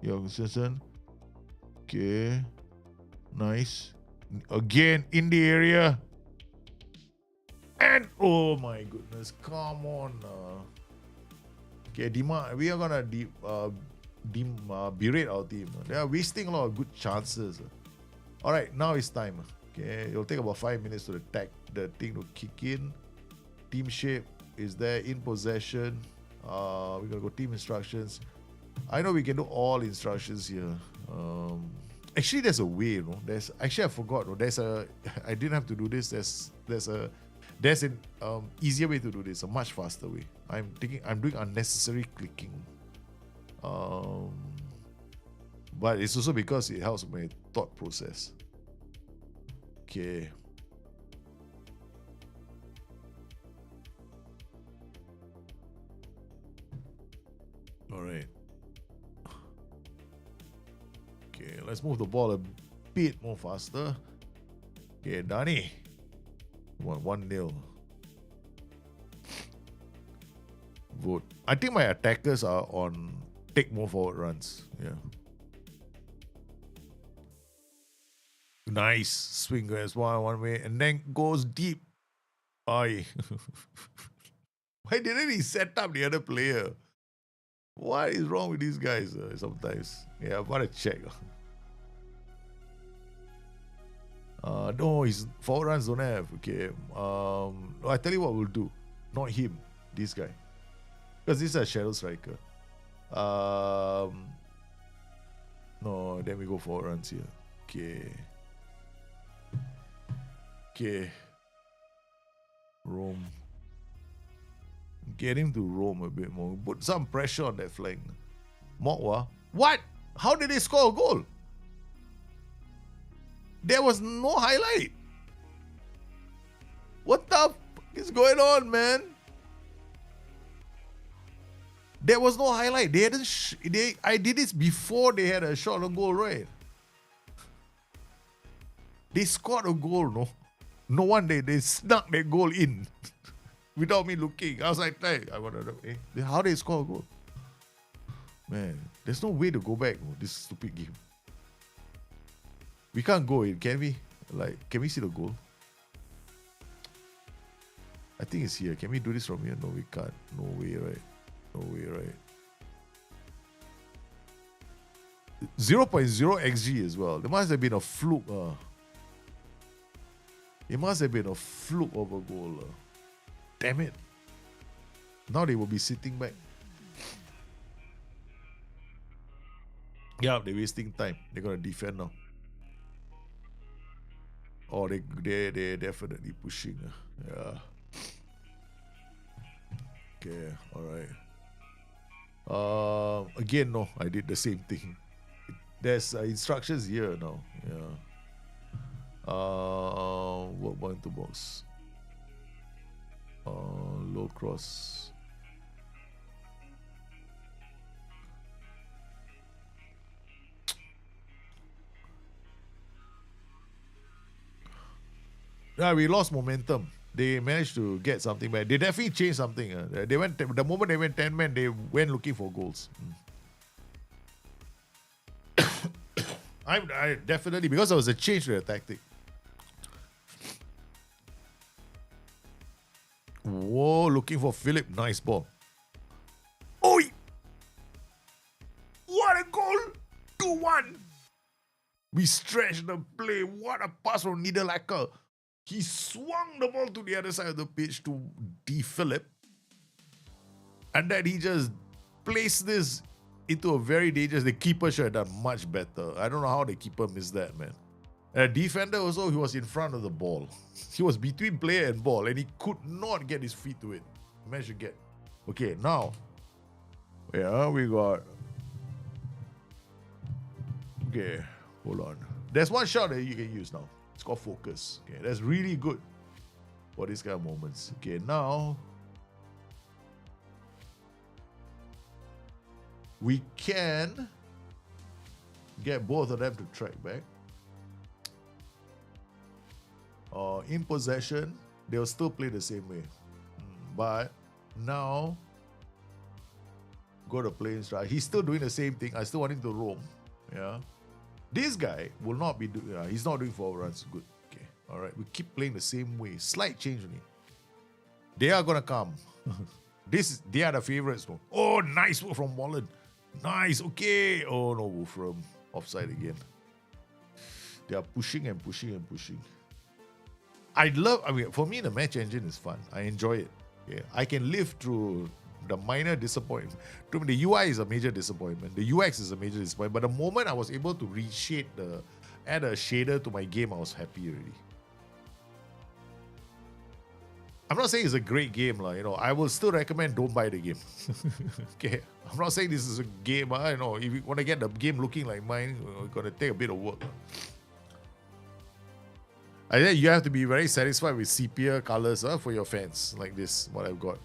Jakobsen. Okay. Nice. Again, in the area. And, oh my goodness. Come on. Okay, Dima, we are going to berate our team. They are wasting a lot of good chances. Alright, now it's time. Okay, it'll take about 5 minutes to the thing to kick in. Team shape is there, in possession. We're going to go team instructions. I know we can do all instructions here. Actually, there's a way, you know. I forgot. I didn't have to do this. There's an easier way to do this, a much faster way. I'm doing unnecessary clicking. But it's also because it helps my thought process. Okay. All right. Okay, let's move the ball a bit more faster. Okay, Dani. 1-0. Vote. I think my attackers are on take more forward runs. Yeah. Nice. Swing goes one way and then goes deep. Aye. Why didn't he set up the other player? What is wrong with these guys sometimes? Yeah, I've got to check. No, his forward runs don't have. Okay. I tell you what we'll do. Not him. This guy. Because this is a shadow striker. No, then we go forward runs here. Okay. Okay. Roam. Get him to roam a bit more. Put some pressure on that flank. Mokwa. What? How did they score a goal? There was no highlight. What the f is going on, man? There was no highlight. They hadn't. I did this before they had a shot on goal, right? They scored a goal, no? No one they snuck that goal in without me looking. I was like, hey, I want to know, how they score a goal? Man, there's no way to go back. This stupid game. We can't go in, can we? Like, can we see the goal? I think it's here. Can we do this from here? No, we can't. No way, right? No way, right? 0.0 XG as well. There must have been a fluke. It must have been a fluke of a goal. Damn it. Now they will be sitting back. Yeah, they're wasting time. They're going to defend now. Oh, they're definitely pushing. Yeah. Okay, alright. Again, no, I did the same thing. There's instructions here now. Yeah. Work ball into box. Low cross. Yeah, we lost momentum. They managed to get something back. They definitely changed something. They went the moment they went 10 men, they went looking for goals. I definitely, because there was a change to the tactic. Whoa, looking for Philip. Nice ball. Oi! What a goal! 2-1. We stretched the play. What a pass from Niederlacker. He swung the ball to the other side of the pitch to D. Philip. And then he just placed this into a very dangerous... The keeper should have done much better. I don't know how the keeper missed that, man. And a defender also, he was in front of the ball. He was between player and ball, and he could not get his feet to it. He managed to get... Okay, now... Yeah, we got... Okay, hold on. There's one shot that you can use now. It's called focus. Okay, that's really good for these kind of moments. Okay, now we can get both of them to track back. In possession, they'll still play the same way. But now, go to play in stride. He's still doing the same thing. I still want him to roam. Yeah. This guy will not be doing, he's not doing forward runs. Good. Okay. All right. We keep playing the same way. Slight change only. They are going to come. They are the favorites. No? Oh, nice work from Wallen. Nice. Okay. Oh, no. Wolfram. Offside again. They are pushing and pushing and pushing. For me, the match engine is fun. I enjoy it. Okay. I can live through the minor disappointment. To me, the UI is a major disappointment. The UX is a major disappointment. But the moment I was able to reshade add a shader to my game, I was happy already. I'm not saying it's a great game, I will still recommend don't buy the game. Okay. I'm not saying this is a game, if you want to get the game looking like mine, it's gonna take a bit of work. I think you have to be very satisfied with sepia colors for your fans, like this, what I've got.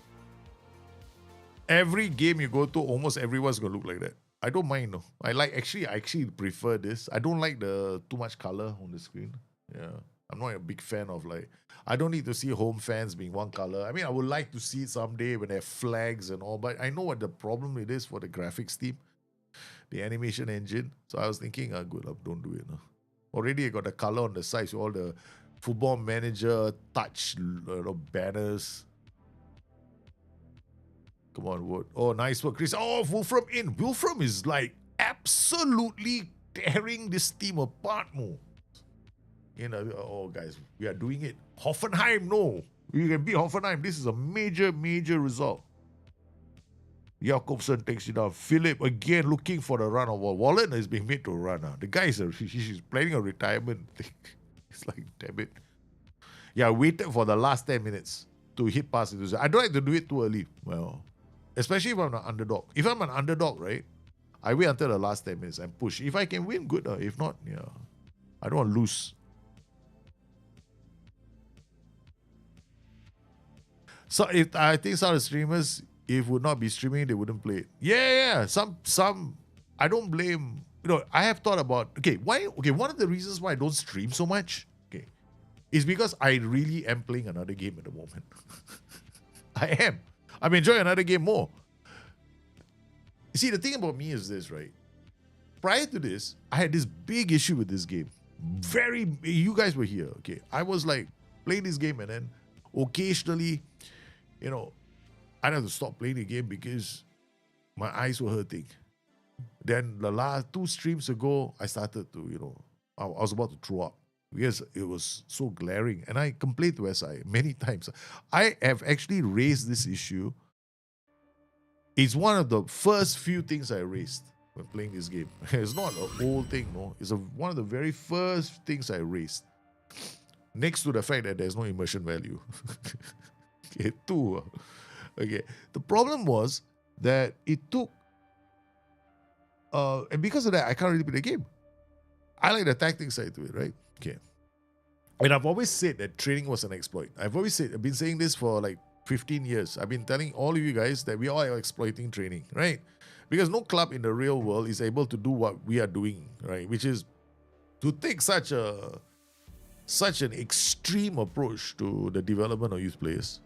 Every game you go to, almost everyone's gonna look like that. I don't mind though. I actually prefer this. I don't like the too much color on the screen. Yeah. I'm not a big fan of I don't need to see home fans being one color. I mean, I would like to see it someday when they have flags and all, but I know what the problem it is for the graphics team, the animation engine. So I was thinking, good, don't do it. No. Already I got the color on the side, so all the football manager touch banners. Come on, Wood. Oh, nice work, Chris. Oh, Wolfram in. Wolfram is absolutely tearing this team apart, Mo. Oh, guys, we are doing it. Hoffenheim, no. We can beat Hoffenheim. This is a major, major result. Jakobsen takes it down. Philip, again, looking for the run of Wallen is being made to run. The guy she's planning a retirement thing. It's like, damn it. Yeah, I waited for the last 10 minutes to hit past it. I don't like to do it too early. Well, especially if I'm an underdog. If I'm an underdog, right, I wait until the last 10 minutes and push. If I can win, good. If not, yeah, I don't want to lose. So I think some of the streamers, if would not be streaming, they wouldn't play it. Yeah. Some. I don't blame. I have thought about. One of the reasons why I don't stream so much, is because I really am playing another game at the moment. I am. I'm enjoying another game more. You see, the thing about me is this, right? Prior to this, I had this big issue with this game. You guys were here, okay? I was like playing this game and then occasionally, I'd have to stop playing the game because my eyes were hurting. Then the last 2 streams ago, I started to, I was about to throw up because it was so glaring. And I complained to SI many times. I have actually raised this issue. It's one of the first few things I raised when playing this game. It's not an old thing, no. It's one of the very first things I raised. Next to the fact that there's no immersion value. Okay, 2. Okay. The problem was that it took, and because of that, I can't really play the game. I like the tactics side to it, right? Okay. And I've always said that training was an exploit. I've been saying this for like 15 years. I've been telling all of you guys that we all are exploiting training, right? Because no club in the real world is able to do what we are doing, right? Which is to take such an extreme approach to the development of youth players.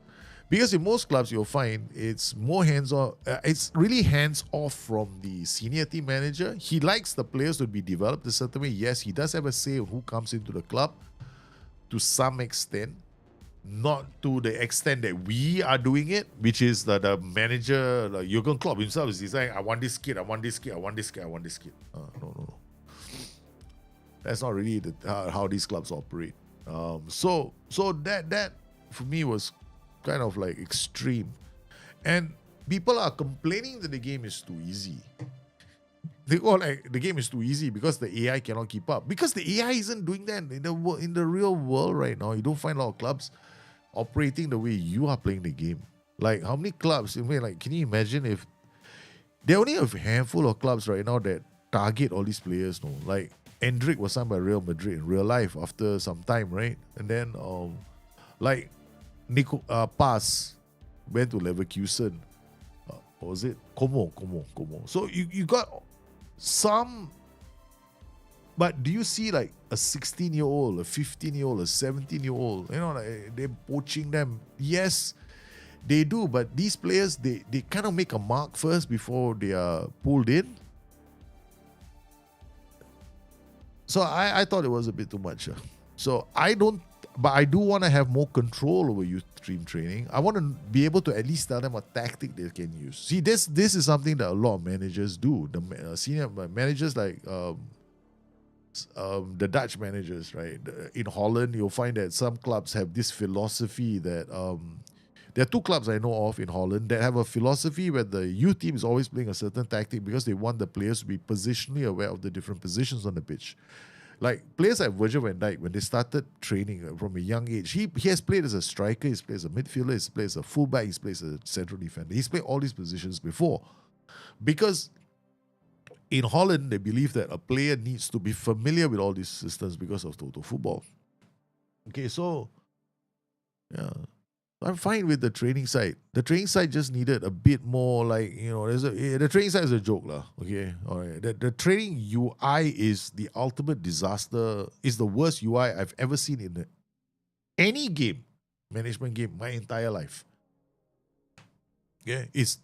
Because in most clubs, you'll find it's more hands-on. It's really hands-off from the senior team manager. He likes the players to be developed a certain way. Yes, he does have a say on who comes into the club to some extent. Not to the extent that we are doing it, which is that the manager, like Jurgen Klopp himself, is saying, I want this kid, I want this kid, I want this kid, I want this kid. No. That's not really how these clubs operate. So that for me was kind of like extreme. And people are complaining that the game is too easy. They go like the game is too easy because the AI cannot keep up. Because the AI isn't doing that in the real world right now. You don't find a lot of clubs operating the way you are playing the game. Like how many clubs? Can you imagine if there are only a handful of clubs right now that target all these players? No, like Endrick was signed by Real Madrid in real life after some time, right? And then Nico Paz went to Leverkusen. What was it? Como. So you got some, but do you see like a 16-year-old, a 15-year-old, a 17-year-old, like they're poaching them? Yes, they do, but these players, they kind of make a mark first before they are pulled in. So I thought it was a bit too much. So but I do want to have more control over youth team training. I want to be able to at least tell them a tactic they can use. See, this is something that a lot of managers do. The senior managers like the Dutch managers, right? In Holland, you'll find that some clubs have this philosophy that there are 2 clubs I know of in Holland that have a philosophy where the youth team is always playing a certain tactic because they want the players to be positionally aware of the different positions on the pitch. Like players like Virgil van Dijk, when they started training from a young age, he has played as a striker, he's played as a midfielder, he's played as a fullback, he's played as a central defender. He's played all these positions before. Because in Holland, they believe that a player needs to be familiar with all these systems because of total football. Okay, so yeah, I'm fine with the training side. The training side just needed a bit more, like, the training side is a joke, lah. Okay, all right. The training UI is the ultimate disaster. It's the worst UI I've ever seen in any game, management game, my entire life. Yeah, it's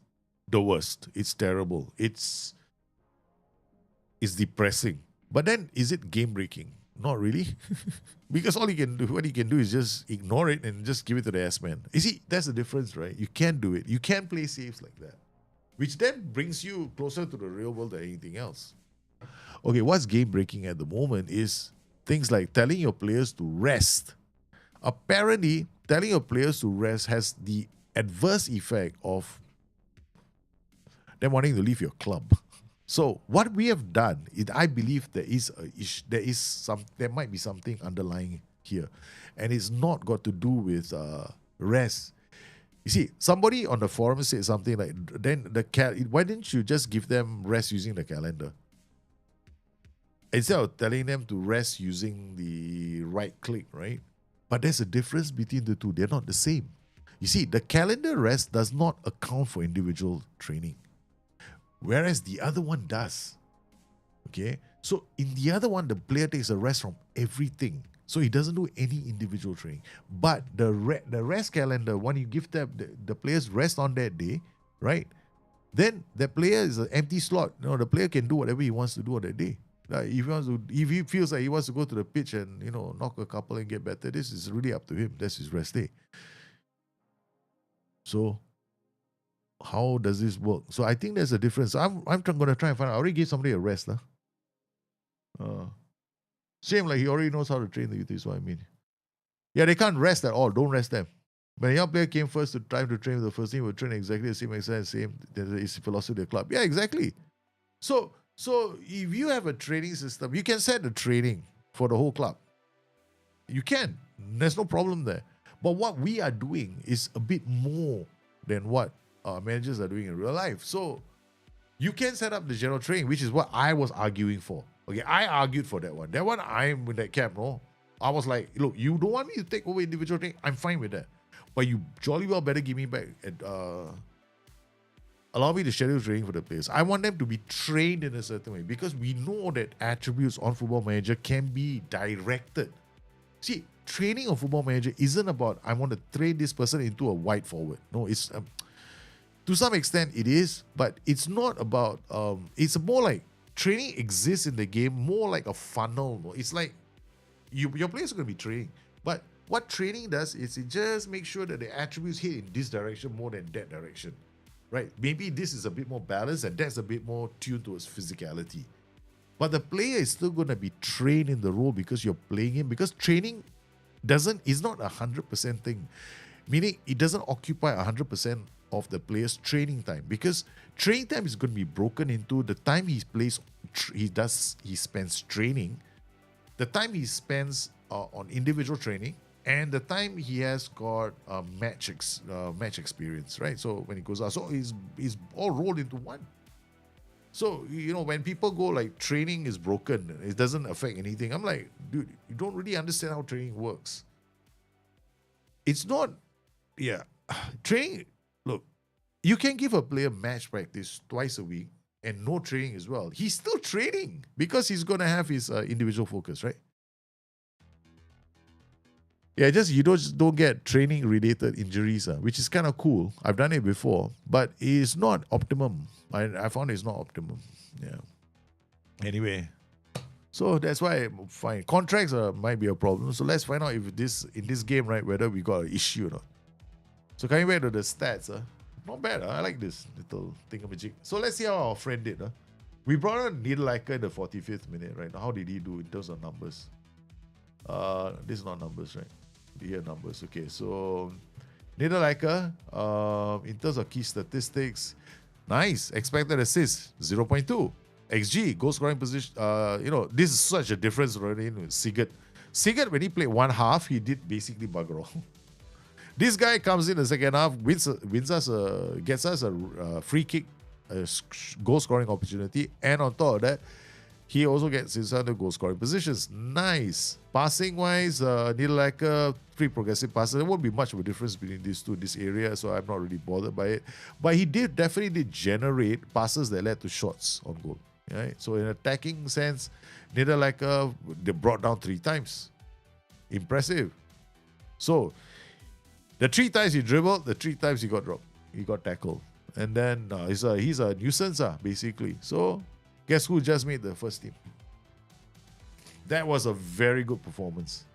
the worst. It's terrible. It's depressing. But then, is it game breaking? Not really. Because what he can do is just ignore it and just give it to the S-man. You see, that's the difference, right? You can't do it. You can't play saves like that. Which then brings you closer to the real world than anything else. Okay, what's game breaking at the moment is things like telling your players to rest. Apparently, telling your players to rest has the adverse effect of them wanting to leave your club. So what we have done is, I believe there might be something underlying here, and it's not got to do with rest. You see, somebody on the forum said something like, "Then why didn't you just give them rest using the calendar instead of telling them to rest using the right click, right?" But there's a difference between the two; they're not the same. You see, the calendar rest does not account for individual training, whereas the other one does. Okay? So in the other one, the player takes a rest from everything. So he doesn't do any individual training. But the rest calendar, when you give them the players rest on that day, right? then the player is an empty slot. The player can do whatever he wants to do on that day. Like if he feels like he wants to go to the pitch and knock a couple and get better, this is really up to him. That's his rest day. So how does this work? So I think there's a difference. I'm going to try and find out. I already gave somebody a rest. Same like he already knows how to train the youth, is what I mean. Yeah, they can't rest at all. Don't rest them. When a young player came first to try to train with the first team, he would train exactly the same exercise, is philosophy of the club. Yeah, exactly. So if you have a training system, you can set the training for the whole club. You can. There's no problem there. But what we are doing is a bit more than what our managers are doing in real life. So you can set up the general training, which is what I was arguing for. Okay, I argued for that one. That one, I'm in that camp, no? I was like, look, you don't want me to take over individual training? I'm fine with that. But you jolly well better give me back and allow me to schedule training for the players. I want them to be trained in a certain way because we know that attributes on Football Manager can be directed. See, training on Football Manager isn't about I want to train this person into a wide forward. No, it's to some extent it is, but it's not about. It's more like training exists in the game more like a funnel. It's like your players are going to be training, but what training does is it just makes sure that the attributes hit in this direction more than that direction, right? Maybe this is a bit more balanced and that's a bit more tuned towards physicality. But the player is still going to be trained in the role because you're playing him. Because training is not 100% thing, meaning it doesn't occupy 100% of the player's training time. Because training time is going to be broken into the time he spends training, the time he spends on individual training, and the time he has got match experience, right? So when he goes out, so he's all rolled into one. So, when people go like training is broken, it doesn't affect anything. I'm like, dude, you don't really understand how training works. It's not, training, look, you can give a player match practice twice a week and no training as well. He's still training because he's going to have his individual focus, right? Yeah, you don't get training-related injuries, which is kind of cool. I've done it before, but it's not optimum. I found it's not optimum. Yeah. Anyway, so that's why I'm fine. Contracts might be a problem. So let's find out if in this game, right, whether we got an issue or not. So coming back to the stats, not bad. I like this little thingamajig. So let's see how our friend did. We brought on Niederlechner in the 45th minute, right? How did he do in terms of numbers? This is not numbers, right? Here numbers. Okay, so Niederlechner, in terms of key statistics, nice. Expected assists, 0.2. XG, goal scoring position. This is such a difference already with Sigurd. Sigurd, when he played one half, he did basically bugger all. This guy comes in the second half, gets us a free kick, a goal scoring opportunity, and on top of that, he also gets his other goal scoring positions. Nice. Passing wise, Niederlechner, 3 progressive passes. There won't be much of a difference between these two, this area, so I'm not really bothered by it. But he definitely did generate passes that led to shots on goal. Right? So in attacking sense, Niederlechner, they brought down 3 times. Impressive. So the 3 times he dribbled, the 3 times he got dropped. He got tackled. And then he's a nuisance, basically. So guess who just made the first team? That was a very good performance.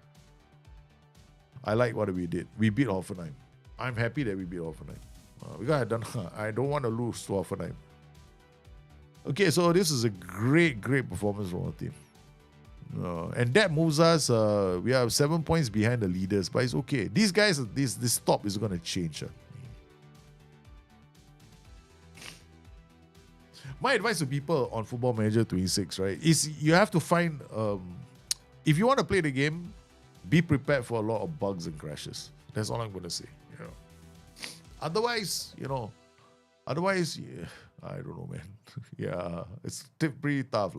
I like what we did. We beat Hoffenheim. I'm happy that we beat Hoffenheim. I don't want to lose to Hoffenheim. Okay, so this is a great performance from our team. And that moves us. We are 7 points behind the leaders, but it's okay. These guys, this top is going to change. My advice to people on Football Manager 26, right, is you have to find, if you want to play the game, be prepared for a lot of bugs and crashes. That's all I'm going to say. Otherwise, I don't know, man. Yeah, it's pretty tough,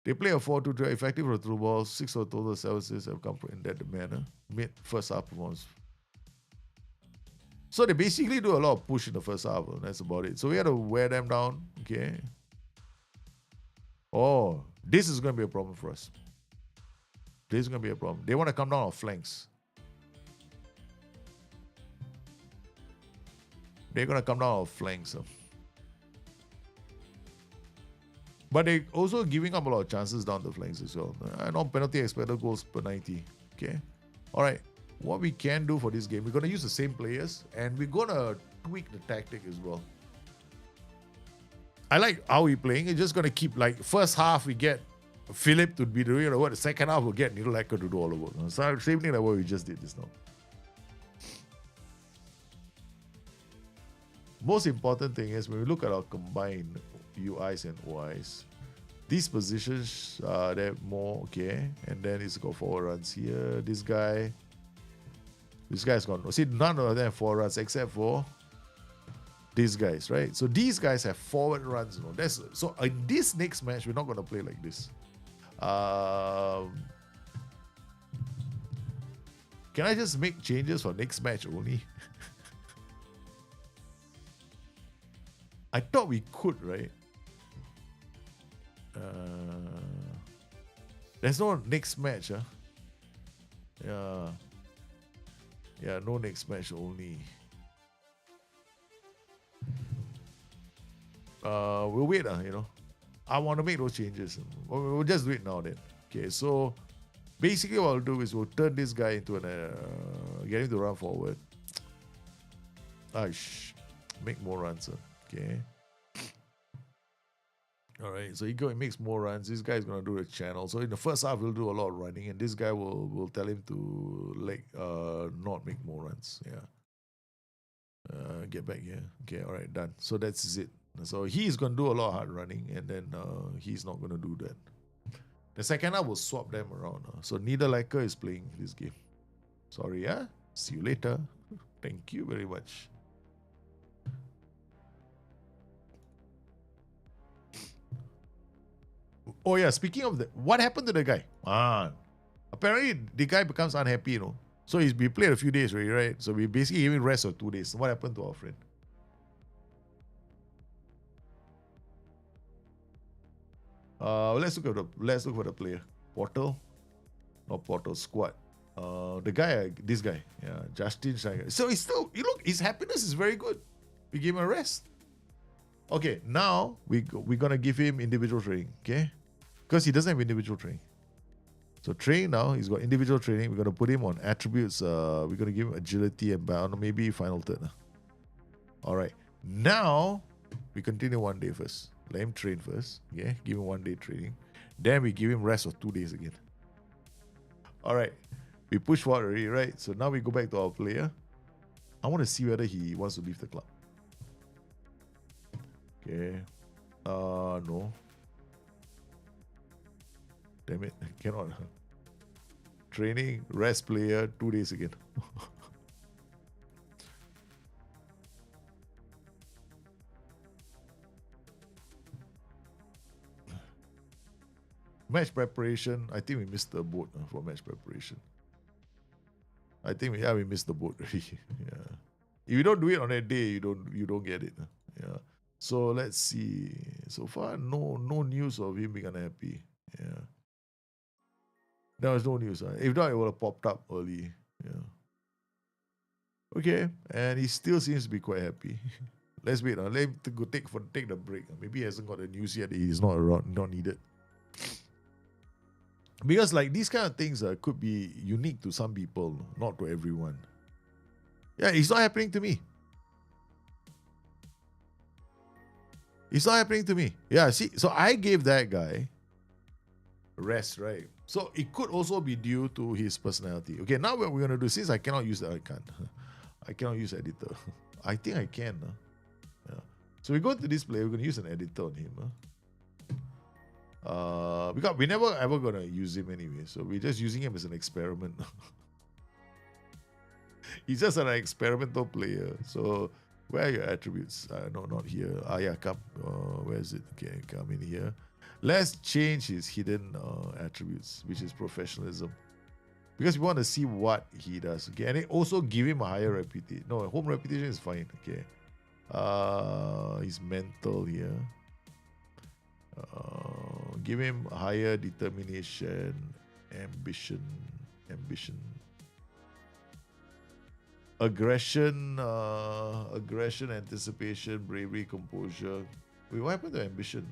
They play a 4-2-3, effective for through balls, 6 of total 7 assists have come in that manner. Mid first half performance. So they basically do a lot of push in the first half. That's about it. So we had to wear them down. Okay. Oh, this is going to be a problem for us. This is going to be a problem. They want to come down our flanks. They're going to come down our flanks. But they also giving up a lot of chances down the flanks as well. Non-penalty expected goals per 90. Okay. All right. What we can do for this game, we're going to use the same players and we're going to tweak the tactic as well. I like how we're playing. It's just going to keep, like, first half we get Philip to be doing the work. The second half we'll get Niederlechner to do all the work. So same thing like what we just did just now. Most important thing is when we look at our combined UIs and OIs, these positions they're more okay, and then it's got 4 runs here. This guy's gone. See, none of them have 4 runs except for these guys, right? So these guys have forward runs. You know, so in this next match we're not going to play like this. Can I just make changes for next match only? I thought we could, right? There's no next match, huh? Yeah, no next match only. We'll wait, you know. I want to make those changes. We'll just do it now then. Okay, so basically what I'll do is we'll turn this guy into get him to run forward. Make more runs, huh? Okay. All right, so he makes more runs. This guy's gonna do a channel. So in the first half, we'll do a lot of running, and this guy will tell him to not make more runs. Yeah. Get back here. Okay, all right, done. So that's it. So he's gonna do a lot of hard running, and then he's not gonna do that. The second half will swap them around. So Niederlechner is playing this game. Sorry, yeah. See you later. Thank you very much. Oh yeah, speaking of that, what happened to the guy? Apparently the guy becomes unhappy, you know. So we played a few days already, right? So we basically gave him rest of 2 days. What happened to our friend? Let's look for the player. Portal, not Portal, squad. The guy, this guy, yeah, Justin Steiger. So he's still, his happiness is very good. We gave him a rest. Okay, now we're gonna give him individual training, okay? Because he doesn't have individual training. So training now, he's got individual training. We're gonna put him on attributes. We're gonna give him agility and bound, maybe final third. All right. Now we continue 1 day first. Let him train first. Okay, give him 1 day training. Then we give him rest of 2 days again. All right. We push forward already, right? So now we go back to our player. I want to see whether he wants to leave the club. Okay. No. Damn it. Cannot. Training, rest player, 2 days again. Match preparation. I think we missed the boat for match preparation. I think we missed the boat already. Yeah. If you don't do it on that day, you don't get it. Yeah. So let's see. So far, no news of him being unhappy. Yeah. There was no news. If not, it would have popped up early. Yeah. Okay, and he still seems to be quite happy. Let's wait. Let him go take the break. Maybe he hasn't got the news yet. He's not around, not needed. Because like these kind of things could be unique to some people, not to everyone. Yeah, it's not happening to me. It's not happening to me. Yeah, see, so I gave that guy rest, right? So it could also be due to his personality. Okay, now what we're gonna do, since I cannot use that, I cannot use editor. I think I can. Yeah. So we go to this player, we're gonna use an editor on him. Because we never ever gonna use him anyway, so we're just using him as an experiment. He's just an experimental player. So where are your attributes? No, not here. Yeah, come. Where is it? Okay, come in here. Let's change his hidden attributes, which is professionalism, because we want to see what he does. Okay, and it also give him a higher reputation. No, home reputation is fine. Okay, his mental here. Give him higher determination, ambition, aggression, anticipation, bravery, composure. Wait, what happened to ambition?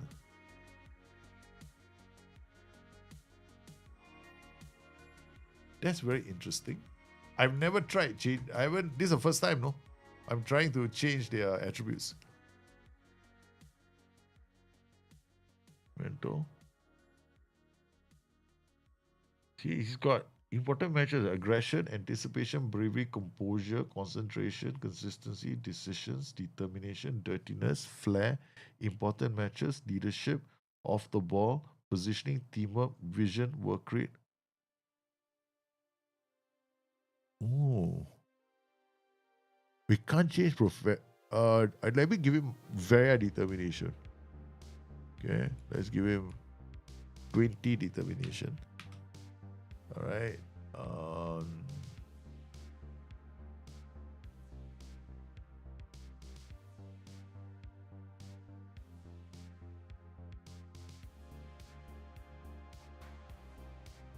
That's very interesting. I've never tried change. I haven't. This is the first time, no? I'm trying to change their attributes. Mental. See, he's got important matches: aggression, anticipation, bravery, composure, concentration, consistency, decisions, determination, dirtiness, flair. Important matches: leadership, off the ball, positioning, teamwork, vision, work rate. Oh, we can't change let me give him very determination. Okay, let's give him 20 determination. All right.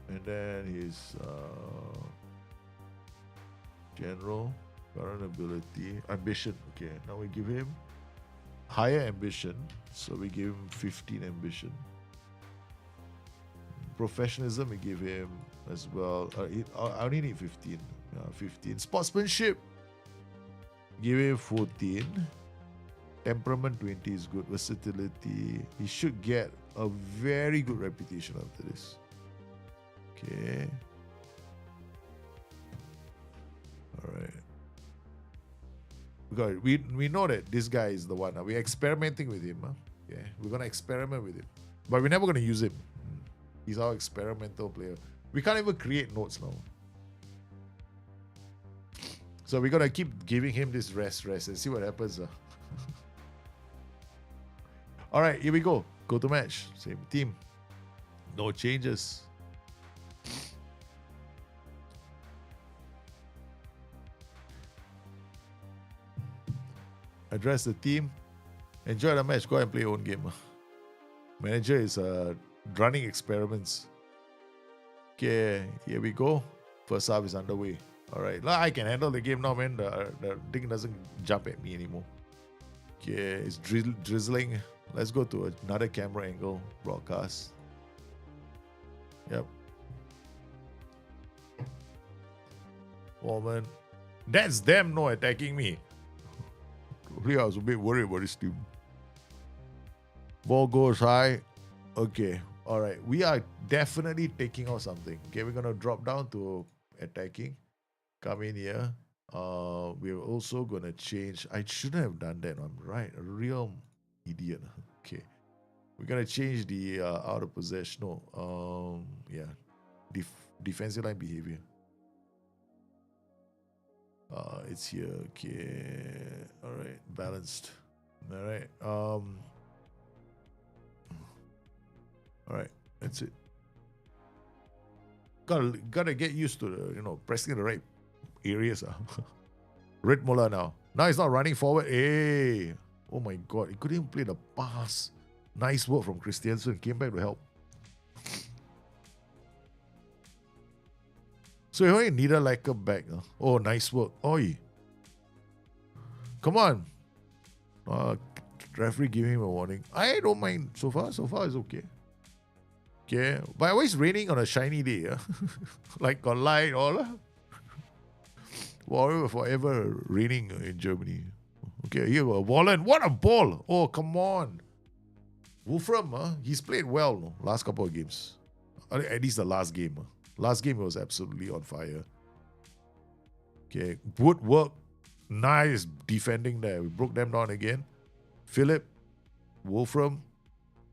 And then his general, current ability, ambition. Okay, now we give him higher ambition. So we give him 15 ambition. Professionalism, we give him as well. I only need 15. 15. Sportsmanship, give him 14. Temperament 20 is good. Versatility, he should get a very good reputation after this. Okay. All right. Because we know that this guy is the one. We're experimenting with him. Yeah, we're gonna experiment with him, but we're never gonna use him. He's our experimental player. We can't even create notes now. So we're gonna keep giving him this rest and see what happens. All right, here we go. Go to match. Same team. No changes. Address the team. Enjoy the match. Go and play your own game. Manager is running experiments. Okay, here we go. First half is underway. All right, I can handle the game now, man. The thing doesn't jump at me anymore. Okay, it's drizzling. Let's go to another camera angle broadcast. Yep. Oh man, that's them no attacking me. Really, I was a bit worried about this team. Ball goes high. Okay. All right. We are definitely taking out something. Okay, we're gonna drop down to attacking. Come in here. We're also gonna change. I shouldn't have done that. I'm right. A real idiot. Okay. We're gonna change the out of possession. No. Yeah. Defensive line behavior. It's here. Okay. All right. Balanced. All right. All right. That's it. Gotta get used to the, pressing the right areas. Red Muller now. Now he's not running forward. Hey. Oh my God. He couldn't even play the pass. Nice work from Christiansen. Came back to help. So you only need like a back. Oh, nice work. Oi. Come on. Referee giving him a warning. I don't mind. So far it's okay. Okay. But always raining on a shiny day. Like got light all. Forever raining in Germany. Okay, here we go. Wallen. What a ball. Oh, come on. Wolfram, he's played well last couple of games. At least the last game. Last game was absolutely on fire. Okay, good work. Nice defending there. We broke them down again. Philip, Wolfram.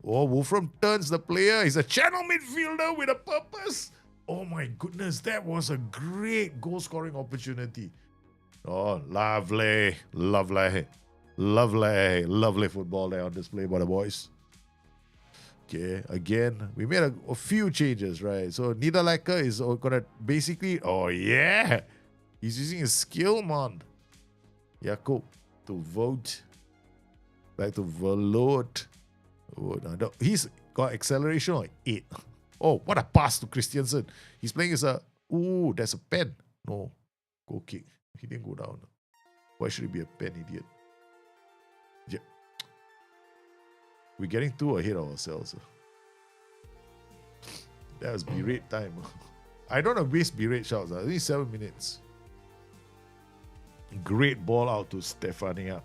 Oh, Wolfram turns the player. He's a channel midfielder with a purpose. Oh my goodness, that was a great goal-scoring opportunity. Oh, lovely football there on display by the boys. Okay, again, we made a few changes, right? So Niederlechner is gonna basically, oh yeah, he's using his skill, man. Jakob to vote, back to Verloot. Oh, no, he's got acceleration on 8. Oh, what a pass to Christiansen. He's playing as a, ooh, that's a pen. No, goal kick. He didn't go down. Why should it be a pen, idiot? Yeah. We're getting too ahead of ourselves. That was berate time. I don't want to waste berate shouts. I think 7 minutes. Great ball out to Stefaniak.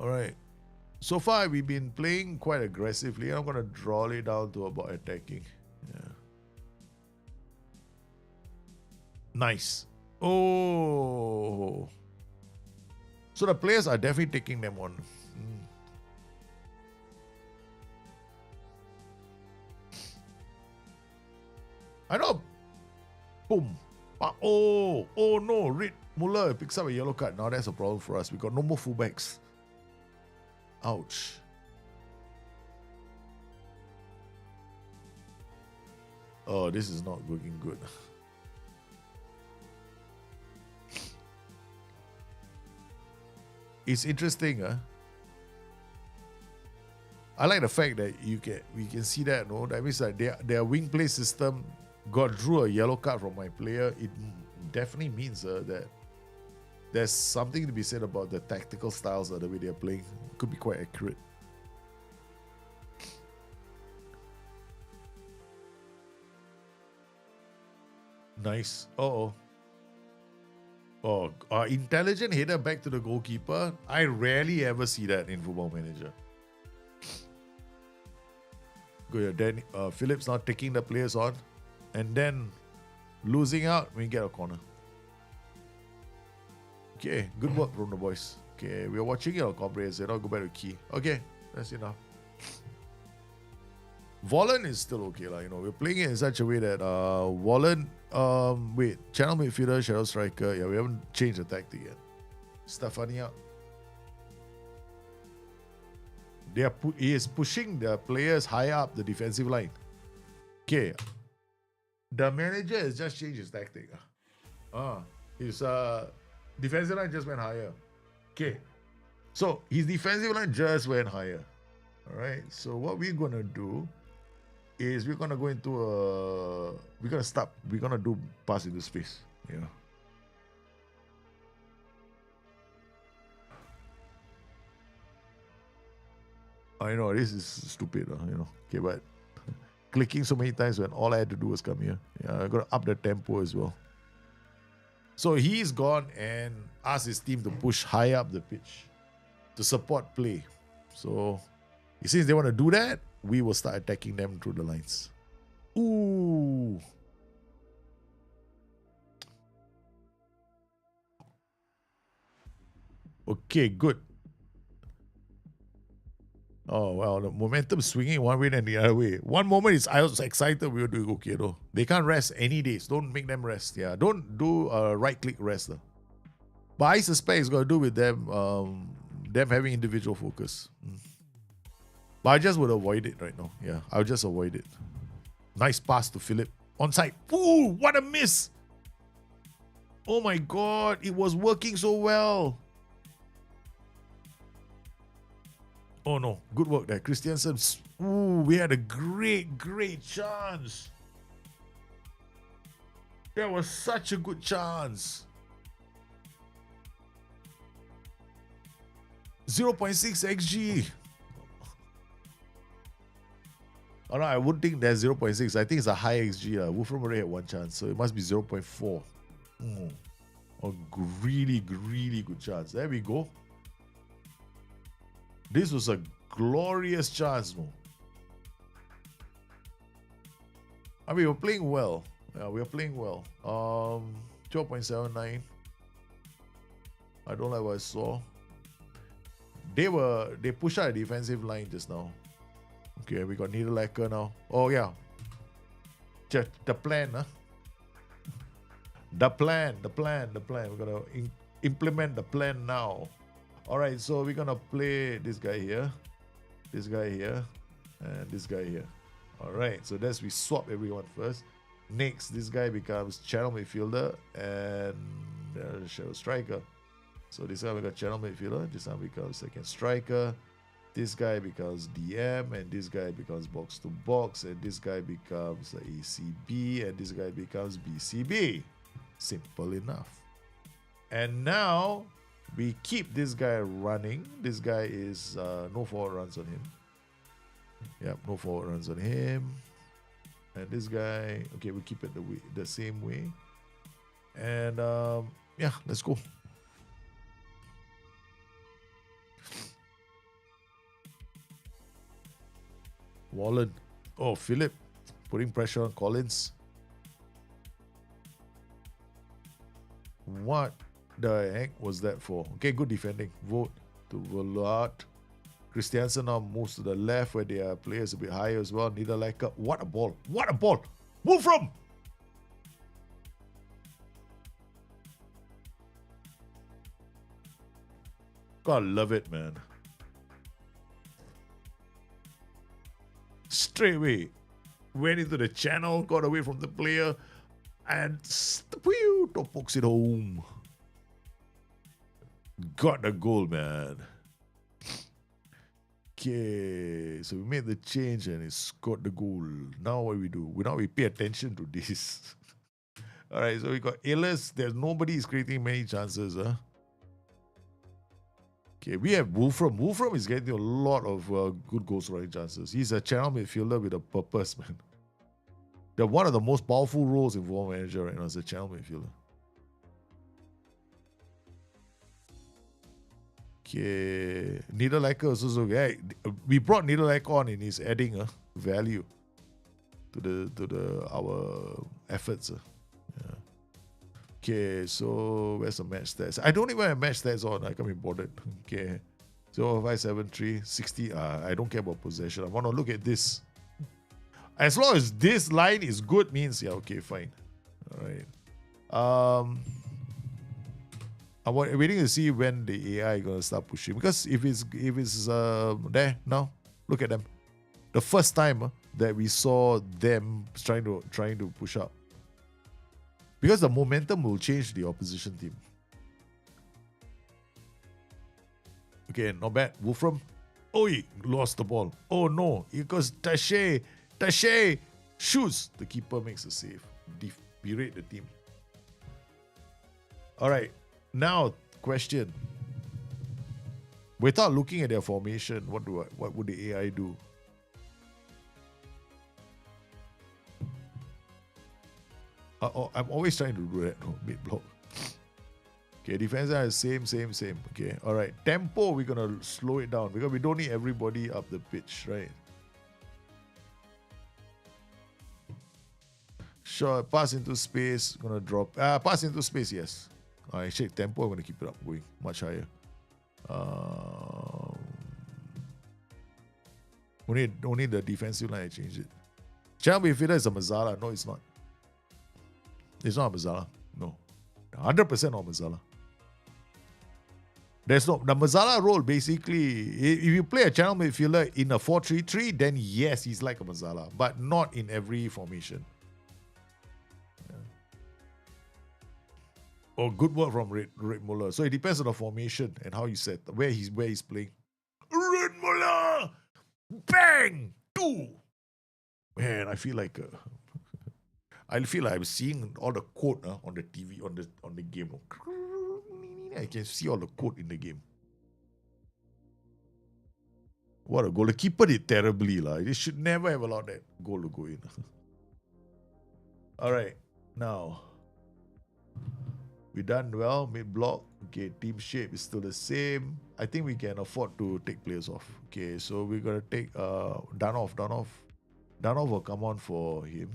All right. So far, we've been playing quite aggressively. I'm going to draw it down to about attacking. Yeah. Nice. Oh. So the players are definitely taking them on. I know. Boom. Oh no. Reed Muller picks up a yellow card. Now that's a problem for us. We got no more fullbacks. Ouch. Oh, this is not looking good. It's interesting, huh? I like the fact that we can see that, no? That means that their wing play system drew a yellow card from my player. It definitely means that there's something to be said about the tactical styles of the way they're playing. It could be quite accurate. Nice. Intelligent header back to the goalkeeper. I rarely ever see that in Football Manager. Good. Then Phillips now taking the players on and then losing out when we get a corner. Okay, good work from the boys. Okay, we are watching it on comprehensive. I'll go back to key. Okay, that's enough. Vollen is still okay, we're playing it in such a way that Vollen, channel midfielder, shadow striker. Yeah, we haven't changed the tactic yet. Stefania. He is pushing the players higher up the defensive line. Okay, the manager has just changed his tactic. His defensive line just went higher. Okay, so his defensive line just went higher. All right, so what we're gonna do is we're gonna go into we're gonna do pass into space. Yeah. I know this is stupid, Okay, but clicking so many times when all I had to do was come here. Yeah, I gotta up the tempo as well. So he's gone and asked his team to push high up the pitch to support play. So since they want to do that, we will start attacking them through the lines. Ooh. Okay, good. Oh, well, the momentum swinging one way and the other way. One moment I was excited we were doing okay though. They can't rest any days. Don't make them rest. Yeah, don't do a right-click rest though. But I suspect it's got to do with them having individual focus. But I just would avoid it right now. Yeah, I'll just avoid it. Nice pass to Philip. Onside. Ooh, what a miss. Oh my God, it was working so well. Oh no, good work there. Christiansen. Ooh, we had a great chance. That was such a good chance. 0.6 XG. Oh no, I wouldn't think that's 0.6. I think it's a high XG. Wolfram already had one chance, so it must be 0.4. A really good chance. There we go. This was a glorious chance, no? I mean, we're playing well. Yeah, we're playing well. 12.79. I don't like what I saw. They pushed out a defensive line just now. Okay, we got Niederlechner now. Oh yeah. The plan, huh? The plan. We're gonna implement the plan now. Alright, so we're gonna play this guy here, and this guy here. Alright, so we swap everyone first. Next, this guy becomes channel midfielder and shadow striker. So this guy we got channel midfielder, this one becomes second striker, this guy becomes DM, and this guy becomes box to box, and this guy becomes ACB, and this guy becomes BCB. Simple enough. And now we keep this guy running. This guy is no forward runs on him. Yep, no forward runs on him. And this guy, okay, we keep it the same way. And yeah, let's go. Wallen. Oh, Philip putting pressure on Collins. What the heck was that for? Okay, good defending. Vote to Vallard. Christiansen now moves to the left where their players a bit higher as well. Niederlechner. What a ball. What a ball. Move from. God love it, man. Straight away. Went into the channel, got away from the player, and top pokes it home. Got the goal, man. Okay, so we made the change and it scored the goal. Now what do? Now we pay attention to this. All right, so we got Ellis. There's nobody is creating many chances. Okay, we have Wolfram. Wolfram is getting a lot of good goal scoring chances. He's a channel midfielder with a purpose, man. They're one of the most powerful roles in Football Manager right now as a channel midfielder. Okay, Niederlechner is also okay. We brought Niederlechner on and he's adding value to our efforts. Yeah. Okay, so where's the match stats? I don't even have match stats on. I can't be bothered. Okay, so 573 60. I don't care about possession. I want to look at this. As long as this line is good, means yeah, okay, fine. All right. I'm waiting to see when the AI is gonna start pushing, because if it's there now, look at them. The first time that we saw them trying to push up, because the momentum will change the opposition team. Okay, not bad. Wolfram, oh, he lost the ball. Oh no, because Taché shoots. The keeper makes a save. Berate the team. All right. Now, question. Without looking at their formation, what would the AI do? I'm always trying to do that. Mid block. Okay, defense is same. Okay, all right. Tempo, we're gonna slow it down because we don't need everybody up the pitch, right? Sure, pass into space. Gonna drop. Pass into space, yes. I shake tempo. I'm going to keep it up, going much higher. Only the defensive line I changed it. Channel midfielder is a Mazzala. No, it's not. It's not a Mazzala. No. 100% not Mazzala. There's no... The Mazzala role, basically, if you play a channel midfielder in a 4-3-3, then yes, he's like a Mazzala. But not in every formation. Oh, good work from Red Muller. So it depends on the formation and how you set, where he's playing. Red Muller! Bang! 2! Man, I feel like I'm seeing all the code on the TV, on the game. I can see all the code in the game. What a goal. The keeper did terribly. They should never have allowed that goal to go in. Alright, now... We done well, mid-block. Okay, team shape is still the same. I think we can afford to take players off. Okay, so we're going to take Danov. Danov will come on for him.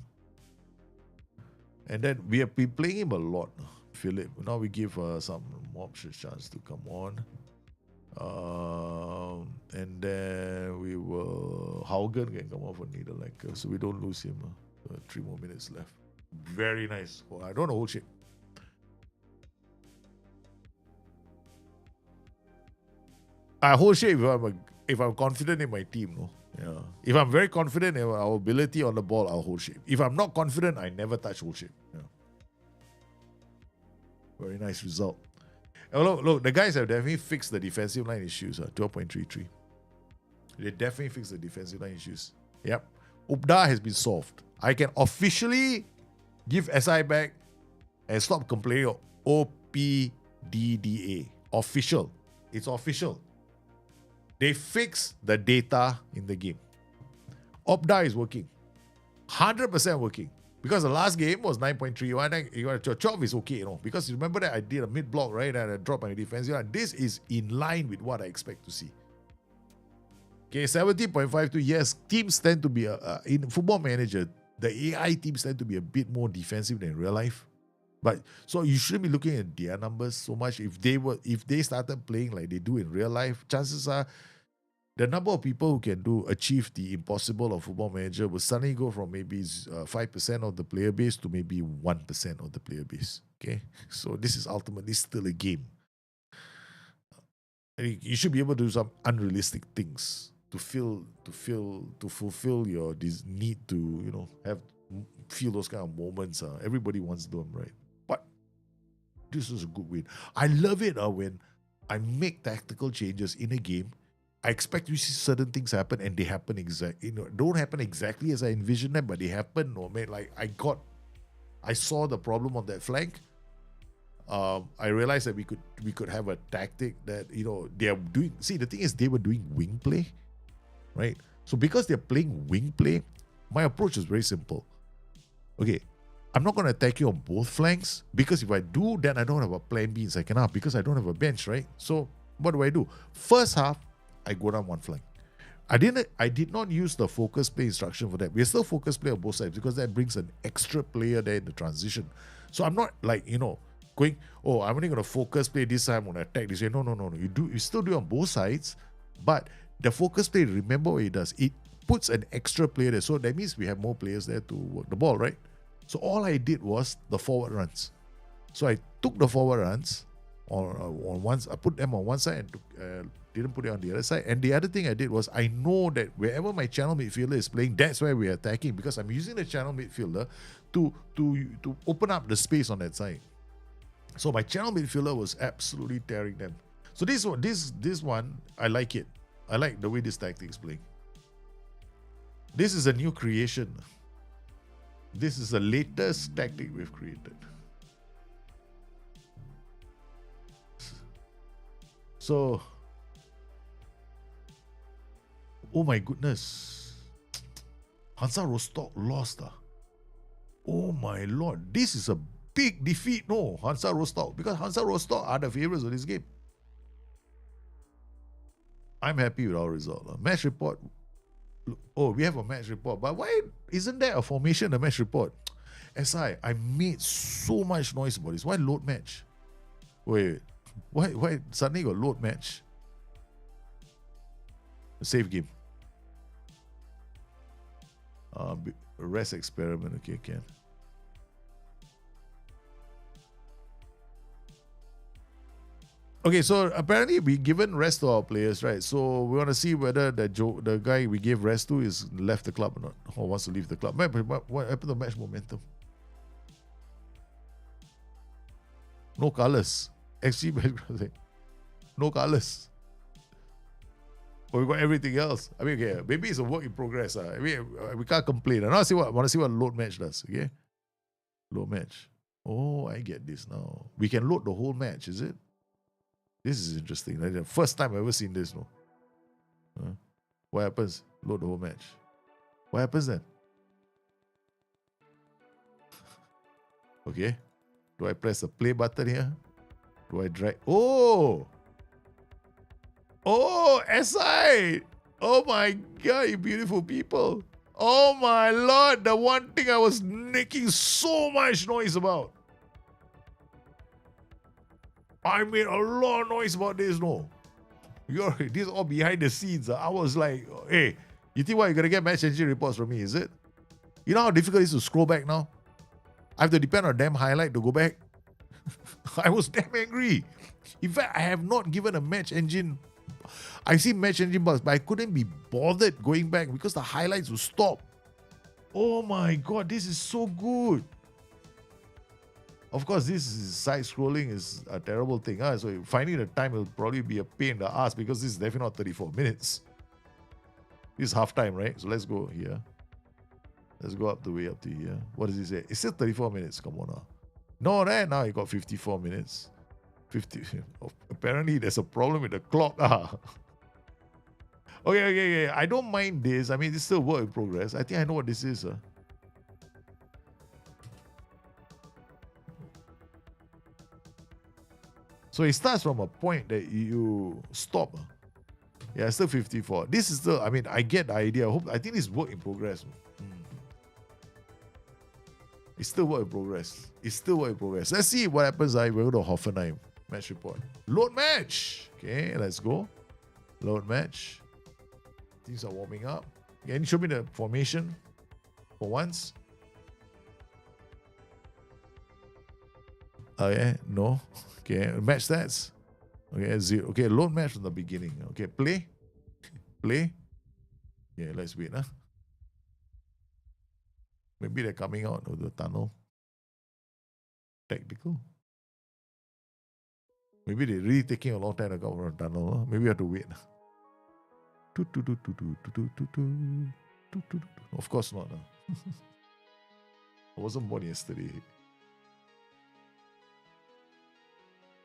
And then we have been playing him a lot. Philip. Now we give some more options chance to come on. And then we will... Haugen can come on for Niederlechner. So we don't lose him. 3 more minutes left. Very nice. Oh, I don't know whole shape. I whole shape if I'm confident in my team, no. Yeah. If I'm very confident in our ability on the ball, I'll hold shape. If I'm not confident, I never touch hold shape. Yeah. Very nice result. Oh, look, the guys have definitely fixed the defensive line issues. 12.33. They definitely fixed the defensive line issues. Yep. Ubda has been solved. I can officially give SI back and stop complaining of OPDDA. official. It's official. They fixed the data in the game. Opda is working. 100% working. Because the last game was 9.31. You got 12 is okay, because you remember that I did a mid block, right? And I dropped my defense. This is in line with what I expect to see. Okay, 70.52. Yes, teams tend to be in Football Manager, the AI teams tend to be a bit more defensive than real life. But so you shouldn't be looking at their numbers so much. If they started playing like they do in real life, chances are the number of people who can achieve the impossible of Football Manager will suddenly go from maybe 5% of the player base to maybe 1% of the player base. Okay, so this is ultimately still a game. And you should be able to do some unrealistic things to fulfill your need to feel those kind of moments. Everybody wants them, right? But this is a good win. I love it when I make tactical changes in a game. I expect to see certain things happen, and they happen don't happen exactly as I envisioned them, but they happen. Like I saw the problem on that flank. I realized that we could have a tactic that they are doing. See, the thing is, they were doing wing play, right? So because they're playing wing play, my approach is very simple. Okay, I'm not going to attack you on both flanks, because if I do, then I don't have a plan B in second half, because I don't have a bench, right? So what do? First half, I go down one flank. I did not use the focus play instruction for that. We're still focus play on both sides, because that brings an extra player there in the transition. So I'm not like, going, oh, I'm only going to focus play this time, I'm going to attack this way. No. You still do it on both sides, but the focus play, remember what it does? It puts an extra player there. So that means we have more players there to work the ball, right? So all I did was the forward runs. So I took the forward runs on one. I put them on one side and didn't put it on the other side. And the other thing I did was, I know that wherever my channel midfielder is playing, that's where we're attacking, because I'm using the channel midfielder to open up the space on that side. So my channel midfielder was absolutely tearing them. So this one, I like it. I like the way this tactic is playing. This is a new creation. This is the latest tactic we've created. So, oh my goodness. Hansa Rostock lost. Oh my lord. This is a big defeat. No, Hansa Rostock. Because Hansa Rostock are the favorites of this game. I'm happy with our result. Match report. Oh, we have a match report. But why isn't there a formation, a match report? SI, I made so much noise about this. Why load match? Wait. Why suddenly got load match? Save game. Rest experiment. Okay, can. Okay, so apparently we given rest to our players, right? So we want to see whether the guy we gave rest to is left the club or not, or wants to leave the club. What happened to match momentum? No colors. XG match, no colors. But we got everything else. I mean, okay, maybe it's a work in progress. I mean, we can't complain. I want to see what load match does. Okay, load match. Oh, I get this now. We can load the whole match. Is it? This is interesting. Like the first time I've ever seen this. No. What happens? Load the whole match. What happens then? Okay. Do I press the play button here? Do I drag? Oh! Oh, SI! Oh my God, you beautiful people. Oh my Lord, the one thing I was making so much noise about. I made a lot of noise about this, no? This is all behind the scenes. I was like, hey, you think what, you're going to get match engine reports from me, is it? You know how difficult it is to scroll back now? I have to depend on a damn highlight to go back. I was damn angry. In fact, I have not given a match engine. I see match engine bugs, but I couldn't be bothered going back because the highlights would stop. Oh my God, this is so good. Of course, this is side scrolling is a terrible thing. So finding the time will probably be a pain in the ass because this is definitely not 34 minutes. This is half time, right? So let's go here. Let's go up the way up to here. What does it say? It's still 34 minutes. Come on now. No, right now you got 54 minutes. 50. apparently there's a problem with the clock. Okay. I don't mind this. I mean, it's still work in progress. I think I know what this is. So it starts from a point that you stop. Yeah, still 54. This is still, I mean, I get the idea. I think it's work in progress. It's still work in progress. Let's see what happens. We go to Hoffenheim. Match report. Load match. Okay, let's go. Load match. Things are warming up. Can you show me the formation for once? Oh yeah, no. Okay, match stats. Okay, 0. Okay, load match from the beginning. Okay, play. Yeah, let's wait. Maybe they're coming out of the tunnel. Technical. Maybe they're really taking a long time to come from the tunnel. Maybe we have to wait. Of course not. I wasn't born yesterday.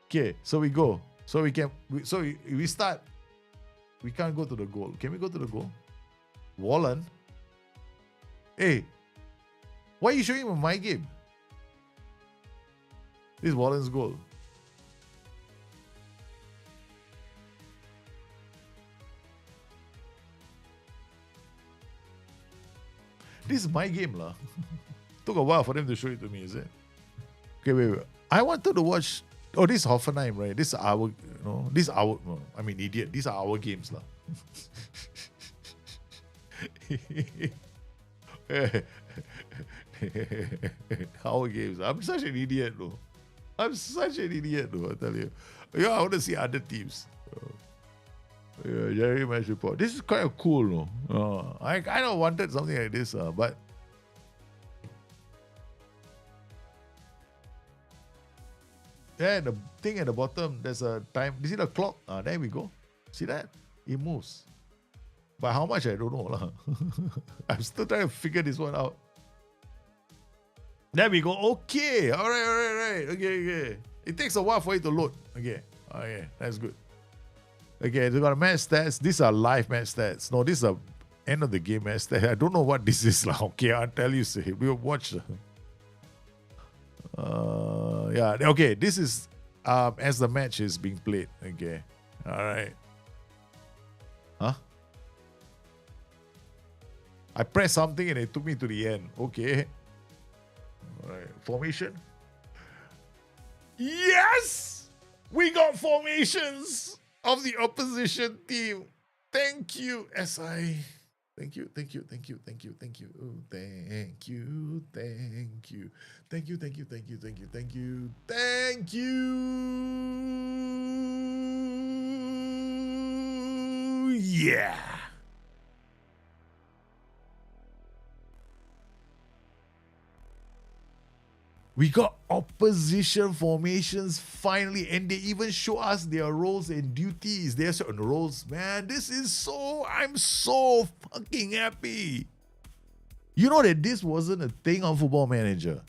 Okay, so we go. So we start. We can't go to the goal. Can we go to the goal? Wallen. Hey, why are you showing him my game? This is Wallen's goal. This is my game, lah. Took a while for them to show it to me, is it? Okay, wait. I wanted to watch. Oh, this is Hoffenheim, right? This is our, this is our. No, I mean, idiot. These are our games, lah. Our games. I'm such an idiot, though. I tell you. Yeah, I want to see other teams. Yeah, Jerry match report. This is kind of cool, no? I kind of wanted something like this, but yeah, the thing at the bottom, there's a time. You see the clock? There we go. See that? It moves. But how much, I don't know, lah. I'm still trying to figure this one out. There we go. Okay. All right. Okay. It takes a while for it to load. Okay, that's good. Okay, they got a match stats. These are live match stats. No, this is a end of the game match stats. I don't know what this is. Okay, I'll tell you. We'll watch. Yeah. Okay, this is as the match is being played. Okay. All right. Huh? I pressed something and it took me to the end. Okay. All right. Formation. Yes! We got formations of the opposition team. Thank you, SI. Thank you. Oh, thank you. Thank you. Yeah. We got opposition formations finally, and they even show us their roles and duties. Their certain roles, man. I'm so fucking happy. You know that this wasn't a thing on Football Manager.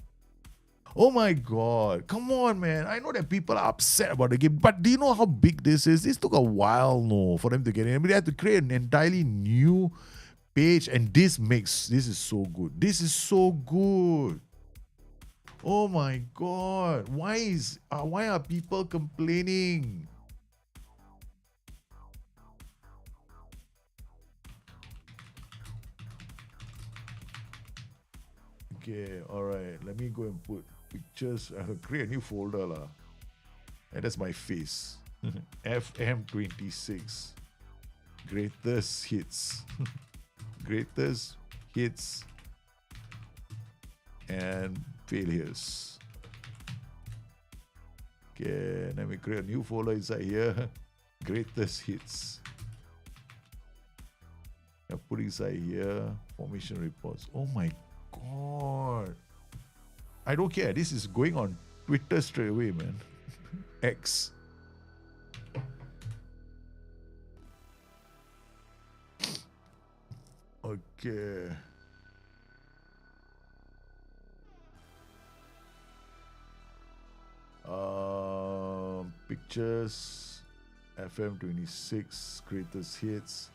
Oh my god. Come on, man. I know that people are upset about the game, but do you know how big this is? This took a while, for them to get in. I mean, they had to create an entirely new page, and this is so good. This is so good. Oh my god. Why are people complaining? Okay, alright. Let me go and put pictures. I have to create a new folder lah. And that's my face. FM26. Greatest hits. Greatest hits and failures. Okay, let me create a new folder inside here. Greatest hits. I put inside here formation reports. Oh my god. I don't care. This is going on Twitter straight away, man. X. Okay. Pictures. FM 26 greatest hits.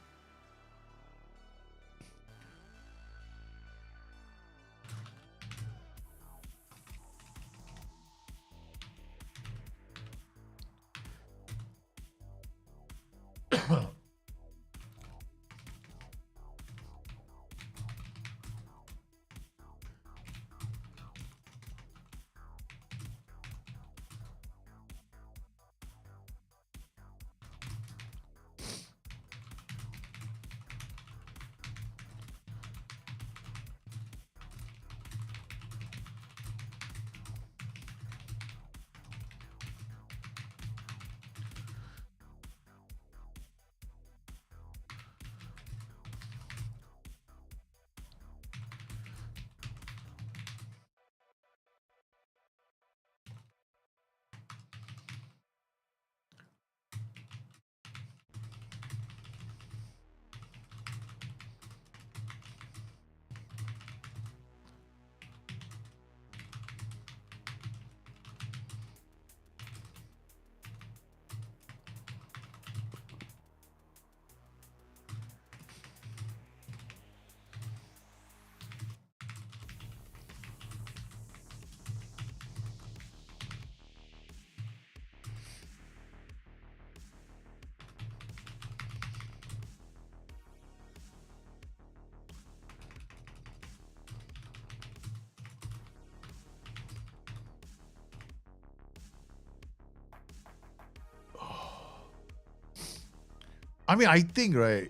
I mean, I think, right?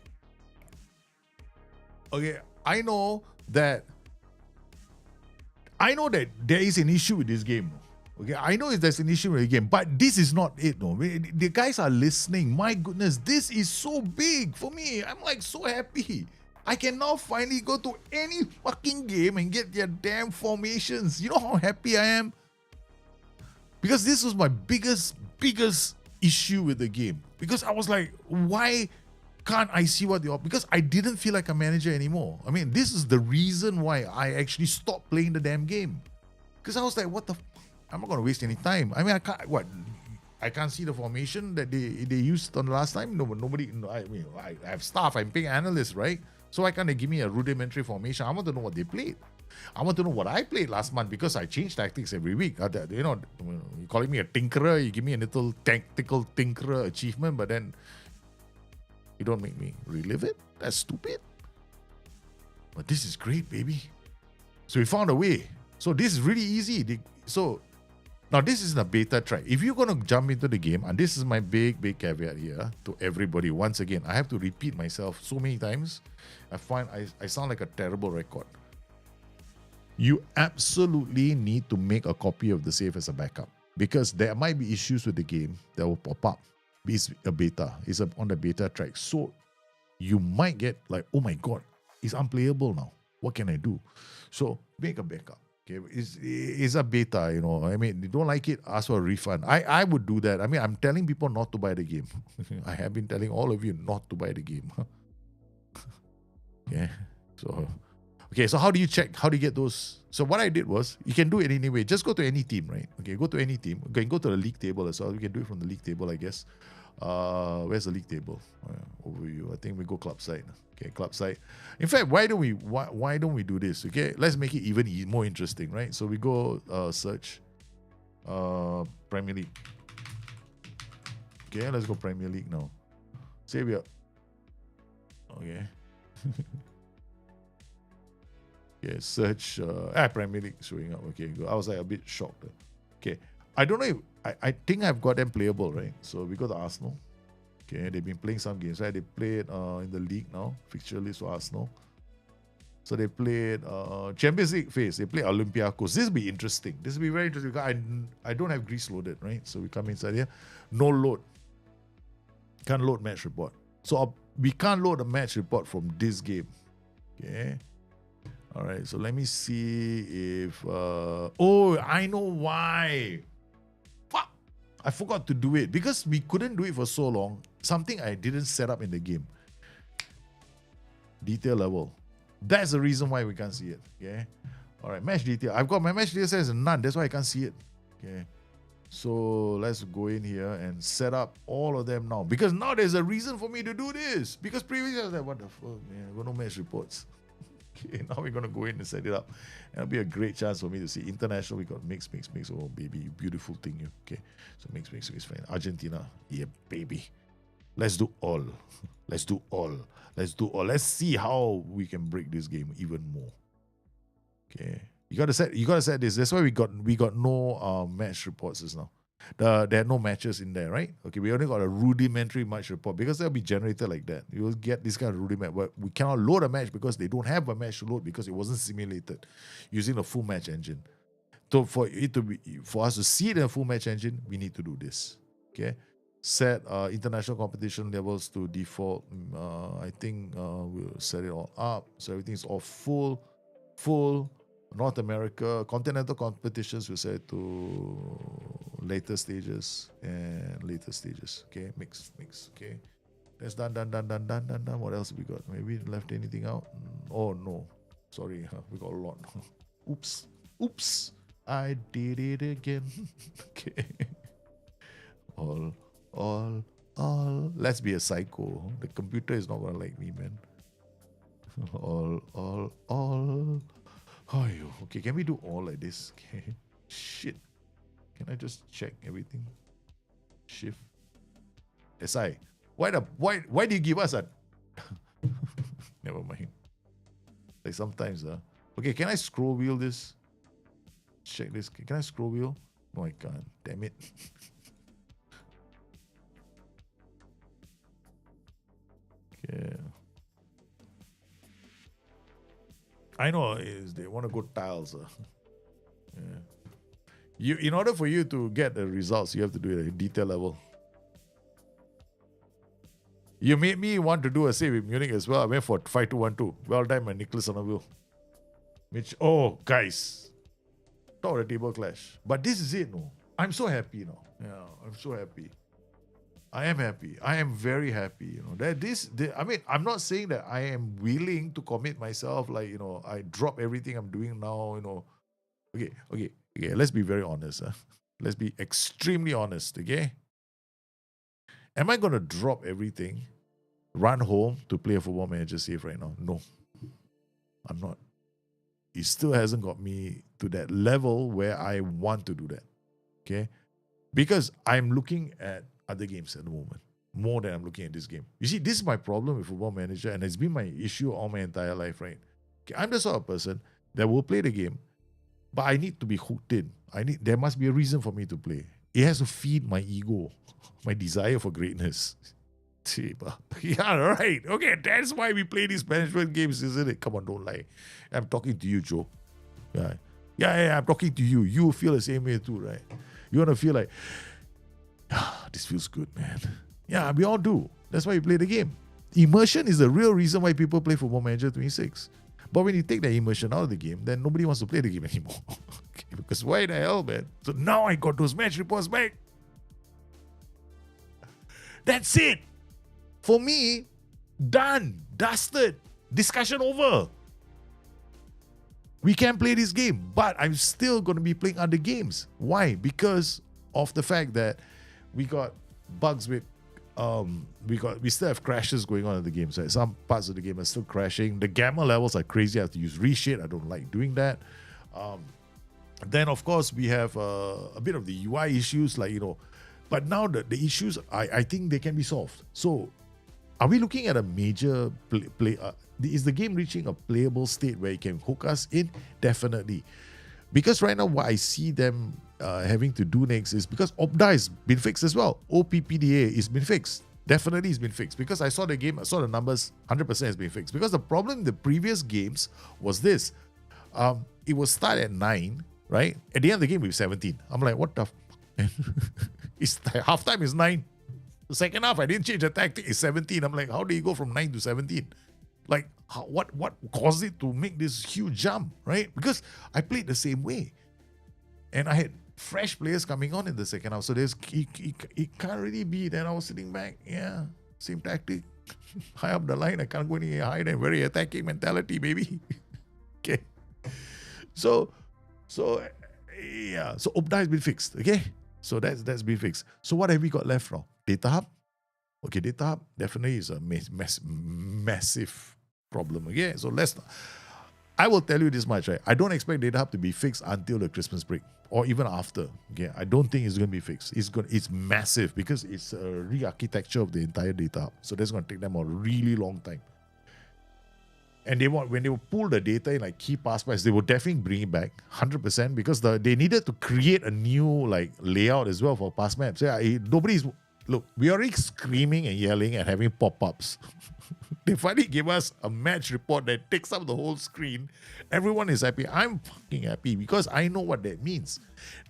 Okay, I know that there is an issue with this game. Okay, I know there's an issue with the game, but this is not it. No, the guys are listening. My goodness, this is so big for me. I'm like so happy. I can now finally go to any fucking game and get their damn formations. You know how happy I am? Because this was my biggest issue with the game. Because I was like, why can't I see what they are? Because I didn't feel like a manager anymore. I mean, this is the reason why I actually stopped playing the damn game. Because I was like, what the I'm not going to waste any time. I mean, I can't see the formation that they used on the last time. Nobody. I mean, I have staff. I'm paying analysts, right? So why can't they give me a rudimentary formation? I want to know what they played. I want to know what I played last month because I change tactics every week. You know, you calling me a tinkerer, you give me a little tactical tinkerer achievement, but then you don't make me relive it. That's stupid. But this is great, baby. So we found a way. So this is really easy. So now this is a beta track. If you're going to jump into the game, and this is my big caveat here to everybody. Once again, I have to repeat myself so many times. I find I sound like a terrible record. You absolutely need to make a copy of the save as a backup because there might be issues with the game that will pop up. It's a beta. It's on the beta track. So you might get like, oh my God, it's unplayable now. What can I do? So make a backup. Okay, it's a beta, you know. I mean, you don't like it, ask for a refund. I would do that. I mean, I'm telling people not to buy the game. I have been telling all of you not to buy the game. Yeah. So how do you check? How do you get those? So what I did was, you can do it anyway. Just go to any team, right? Okay, go to any team. You can go to the league table as well. You can do it from the league table, I guess. Where's the league table? Overview. I think we go club side. Okay, club side. In fact, why don't we do this? Okay, let's make it even more interesting, right? So we go search Premier League. Okay, let's go Premier League now. Say we are okay. Yeah, search Premier League showing up. Okay, good. I was like a bit shocked. Okay, I don't know if I think I've got them playable, right? So we go to Arsenal. Okay, they've been playing some games, right? They played in the league now, fixture list for Arsenal. So they played Champions League phase. They play Olympiacos. This will be interesting. This will be very interesting because I don't have Greece loaded, right? So we come inside here. No load. Can't load match report. So we can't load a match report from this game. Okay. All right. So let me see if... oh, I know why. Fuck. I forgot to do it because we couldn't do it for so long. Something I didn't set up in the game. Detail level. That's the reason why we can't see it. Okay. All right. Match detail. I've got my match detail says none. That's why I can't see it. Okay. So let's go in here and set up all of them now. Because now there's a reason for me to do this. Because previously I was like, what the fuck, man? I got no match reports. Okay, now we're going to go in and set it up. And it'll be a great chance for me to see international. We got mix. Oh, baby, beautiful thing. Okay, so mix is fine. Argentina, yeah, baby. Let's do all. Let's do all. Let's see how we can break this game even more. Okay, you gotta set this. That's why we got no match reports just now. There are no matches in there, right? Okay, we only got a rudimentary match report because they'll be generated like that. You will get this kind of rudimentary, but we cannot load a match because they don't have a match to load because it wasn't simulated using a full match engine. So for us to see the full match engine, we need to do this. Okay, set international competition levels to default. I think we'll set it all up so everything's all full. North America, continental competitions we set to later stages. Okay, mix. Okay, that's done. What else we got? Maybe left anything out? Oh no, sorry, we got a lot. Oops, I did it again. Okay, all. Let's be a psycho. The computer is not gonna like me, man. All. Oh, okay, can we do all like this? Okay. Shit. Can I just check everything? Shift. SI. Why do you give us a never mind. Like sometimes okay, can I scroll wheel this? Check this. Can I scroll wheel? No, I can't. Damn it. Okay. I know they want to go tiles. Yeah. In order for you to get the results, you have to do it at a detail level. You made me want to do a save with Munich as well. I went for 5-2-1-2. Well done, my Nicholas on the wheel. Guys. Top of the table clash. But this is it, no. I'm so happy now. Yeah, I'm so happy. I am happy. I am very happy. You know that I mean, I'm not saying that I am willing to commit myself. Like, you know, I drop everything I'm doing now. You know, okay. Let's be very honest. Let's be extremely honest. Okay. Am I gonna drop everything, run home to play a Football Manager save right now? No, I'm not. It still hasn't got me to that level where I want to do that. Okay, because I'm looking at other games at the moment more than I'm looking at this game. You see, this is my problem with Football Manager, and it's been my issue all my entire life, right? Okay, I'm the sort of person that will play the game, but I need to be hooked in. There must be a reason for me to play. It has to feed my ego, my desire for greatness. Yeah, right. Okay, that's why we play these management games, isn't it? Come on, don't lie. I'm talking to you, Joe. Yeah, I'm talking to you. You feel the same way too, right? You want to feel like, this feels good, man. Yeah, we all do. That's why we play the game. Immersion is the real reason why people play Football Manager 26. But when you take that immersion out of the game, then nobody wants to play the game anymore. Okay, because why the hell, man? So now I got those match reports back. That's it. For me, done, dusted, discussion over. We can play this game, but I'm still going to be playing other games. Why? Because of the fact that we got bugs with we still have crashes going on in the game. So some parts of the game are still crashing. The gamma levels are crazy. I have to use reshade. I don't like doing that. Then of course we have a bit of the UI issues, like, you know, but now the issues, I think they can be solved. So are we looking at a major play? Is the game reaching a playable state where it can hook us in? Definitely. Because right now what I see them having to do next is, because OPDA has been fixed as well. OPPDA has been fixed. Definitely has been fixed. Because I saw the game, I saw the numbers, 100% has been fixed. Because the problem in the previous games was this. It was start at 9, right? At the end of the game, we were 17. I'm like, what the it's halftime is 9. The second half, I didn't change the tactic, it's 17. I'm like, how do you go from 9 to 17? Like, what caused it to make this huge jump, right? Because I played the same way. And I had fresh players coming on in the second half. So it can't really be that I was sitting back. Yeah, same tactic. High up the line, I can't go any higher than very attacking mentality, baby. Okay. So OPDA has been fixed, okay? So that's been fixed. So what have we got left now? Data hub. Okay, data hub definitely is a massive problem. Okay, so I will tell you this much, right? I don't expect data hub to be fixed until the Christmas break or even after. Okay, I don't think it's going to be fixed. It's massive because it's a re-architecture of the entire data hub. So that's going to take them a really long time. And when they will pull the data in like key passwords, they will definitely bring it back 100% because they needed to create a new like layout as well for pass maps. Yeah, look, we are already screaming and yelling and having pop-ups. They finally give us a match report that takes up the whole screen. Everyone is happy. I'm fucking happy because I know what that means.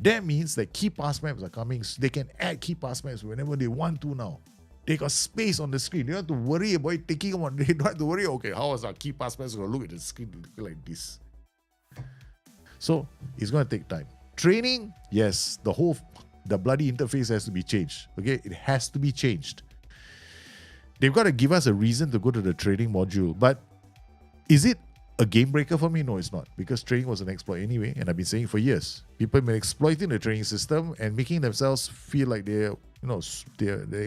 That means that key pass maps are coming. So they can add key pass maps whenever they want to now. They got space on the screen. You don't have to worry about it taking one. They don't have to worry, okay, how is our key pass maps going to look at the screen like this? So it's going to take time. Training, yes, the bloody interface has to be changed. Okay, it has to be changed. They've got to give us a reason to go to the training module. But is it a game breaker for me? No, it's not. Because training was an exploit anyway, and I've been saying for years. People have been exploiting the training system and making themselves feel like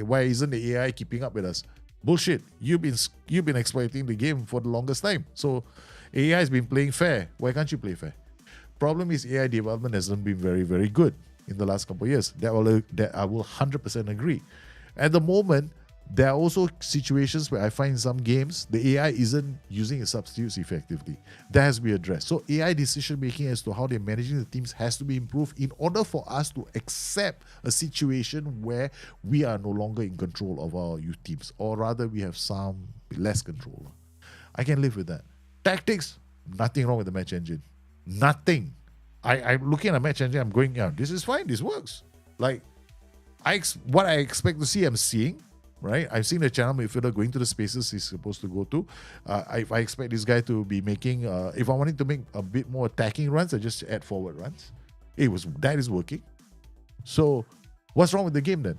why isn't the AI keeping up with us? Bullshit. You've been exploiting the game for the longest time. So AI has been playing fair. Why can't you play fair? Problem is AI development hasn't been very, very good in the last couple of years. That I will 100% agree. At the moment, there are also situations where I find in some games the AI isn't using its substitutes effectively. That has to be addressed. So AI decision making as to how they're managing the teams has to be improved in order for us to accept a situation where we are no longer in control of our youth teams, or rather we have some less control. I can live with that. Tactics, nothing wrong with the match engine. Nothing. I'm looking at a match engine, I'm going, yeah, this is fine, this works. Like, what I expect to see, I'm seeing. Right, I've seen the channel midfielder going to the spaces he's supposed to go to. I expect this guy to be making. If I wanted to make a bit more attacking runs, I just add forward runs. That is working. So, what's wrong with the game then?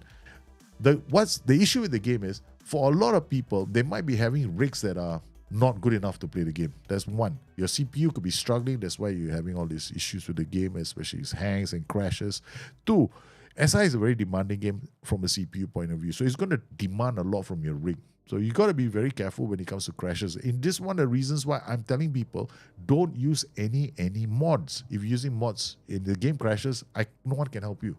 The issue with the game is for a lot of people, they might be having rigs that are not good enough to play the game. That's one. Your CPU could be struggling. That's why you're having all these issues with the game, especially its hangs and crashes. Two, SI is a very demanding game from a CPU point of view. So it's going to demand a lot from your rig. So you got to be very careful when it comes to crashes. In this one of the reasons why I'm telling people, don't use any mods. If you're using mods in the game crashes, no one can help you.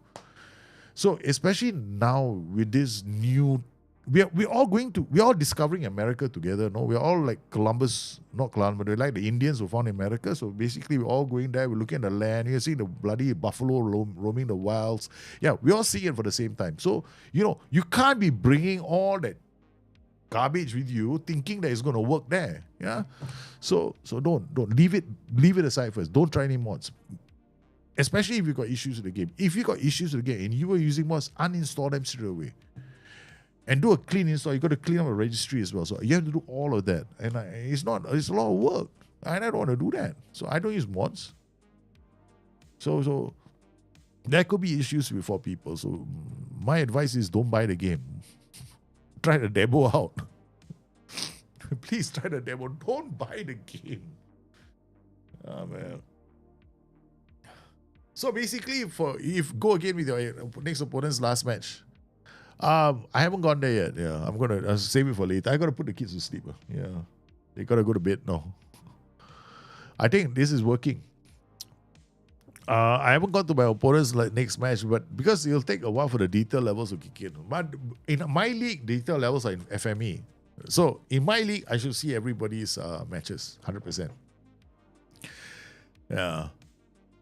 So especially now with this new, we're all discovering America together. No, we're all like Columbus, not Columbus, we're like the Indians who found America. So basically, we're all going there. We're looking at the land. You're seeing the bloody buffalo roaming the wilds. Yeah, we all see it for the same time. So you can't be bringing all that garbage with you, thinking that it's going to work there. Yeah, so don't leave it aside first. Don't try any mods. Especially if you've got issues with the game. If you got issues with the game and you were using mods, uninstall them straight away. And do a clean install. You got to clean up a registry as well. So you have to do all of that. And it's a lot of work. And I don't want to do that. So I don't use mods. So there could be issues for people. So my advice is don't buy the game. Try the demo out. Please try the demo. Don't buy the game. Oh, man. So basically, if go again with your next opponent's last match, I haven't gone there yet. Yeah, I'm gonna save it for later. I gotta put the kids to sleep. Yeah, they gotta go to bed now. I think this is working. I haven't got to my opponent's next match, but because it'll take a while for the detail levels to kick in. But in my league, detail levels are in FME. So in my league, I should see everybody's matches 100%. Yeah.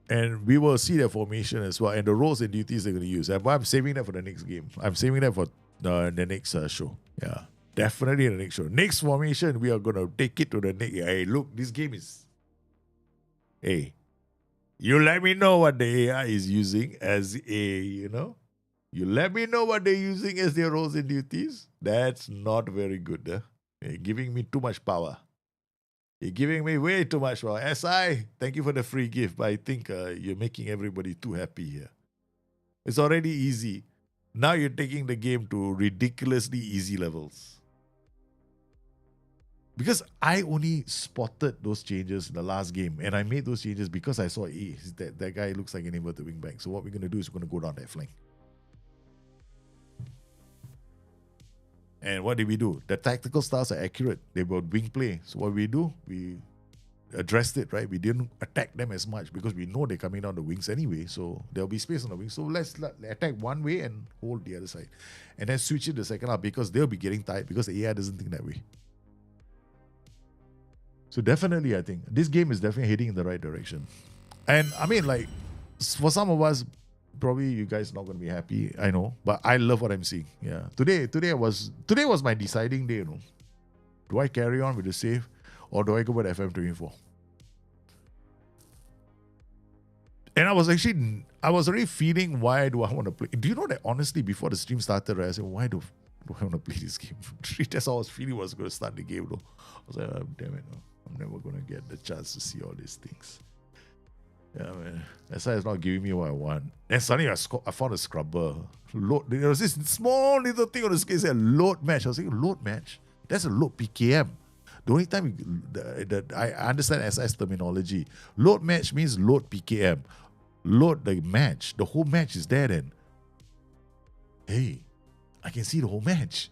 And we will see their formation as well and the roles and duties they're going to use. But I'm saving that for the next game. I'm saving that for the next show. Yeah, definitely the next show. Next formation, we are going to take it to the next. Hey, look, this game is... Hey, you let me know what the AI is using as You let me know what they're using as their roles and duties. That's not very good. You're giving me too much power. You're giving me way too much power. SI, thank you for the free gift, but I think you're making everybody too happy here. It's already easy. Now you're taking the game to ridiculously easy levels. Because I only spotted those changes in the last game, and I made those changes because I saw that guy looks like an inverted wing back. So what we're going to do is we're going to go down that flank. And what did we do? The tactical styles are accurate. They were wing play. So what we do, we addressed it, right? We didn't attack them as much because we know they're coming down the wings anyway. So there'll be space on the wings. So let's attack one way and hold the other side. And then switch it the second half because they'll be getting tired because the AI doesn't think that way. So definitely, I think this game is definitely heading in the right direction. And I mean, like, for some of us, probably you guys not going to be happy, I know, but I love what I'm seeing. Yeah. Today was my deciding day, you know. Do I carry on with the save or do I go with FM24? And I was already feeling, why do I want to play? Do you know that honestly, before the stream started, right, I said, why do I want to play this game? That's how I was feeling was going to start the game, though. I was like, oh, damn it, no. I'm never going to get the chance to see all these things. Yeah, man. SI is not giving me what I want. And suddenly I found a scrubber. Load. There was this small little thing on the screen that said load match. I was thinking, load match? That's a load PKM. The only time I understand SI's terminology. Load match means load PKM. Load the match. The whole match is there then. Hey, I can see the whole match.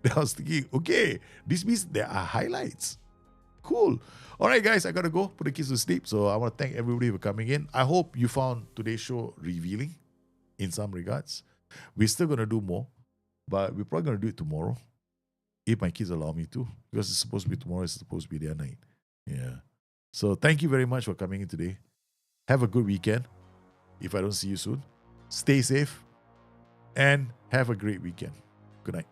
Then I was thinking, okay, this means there are highlights. Cool. All right, guys, I got to go put the kids to sleep. So I want to thank everybody for coming in. I hope you found today's show revealing in some regards. We're still going to do more, but we're probably going to do it tomorrow if my kids allow me to, because it's supposed to be tomorrow. It's supposed to be their night. Yeah. So thank you very much for coming in today. Have a good weekend. If I don't see you soon, stay safe and have a great weekend. Good night.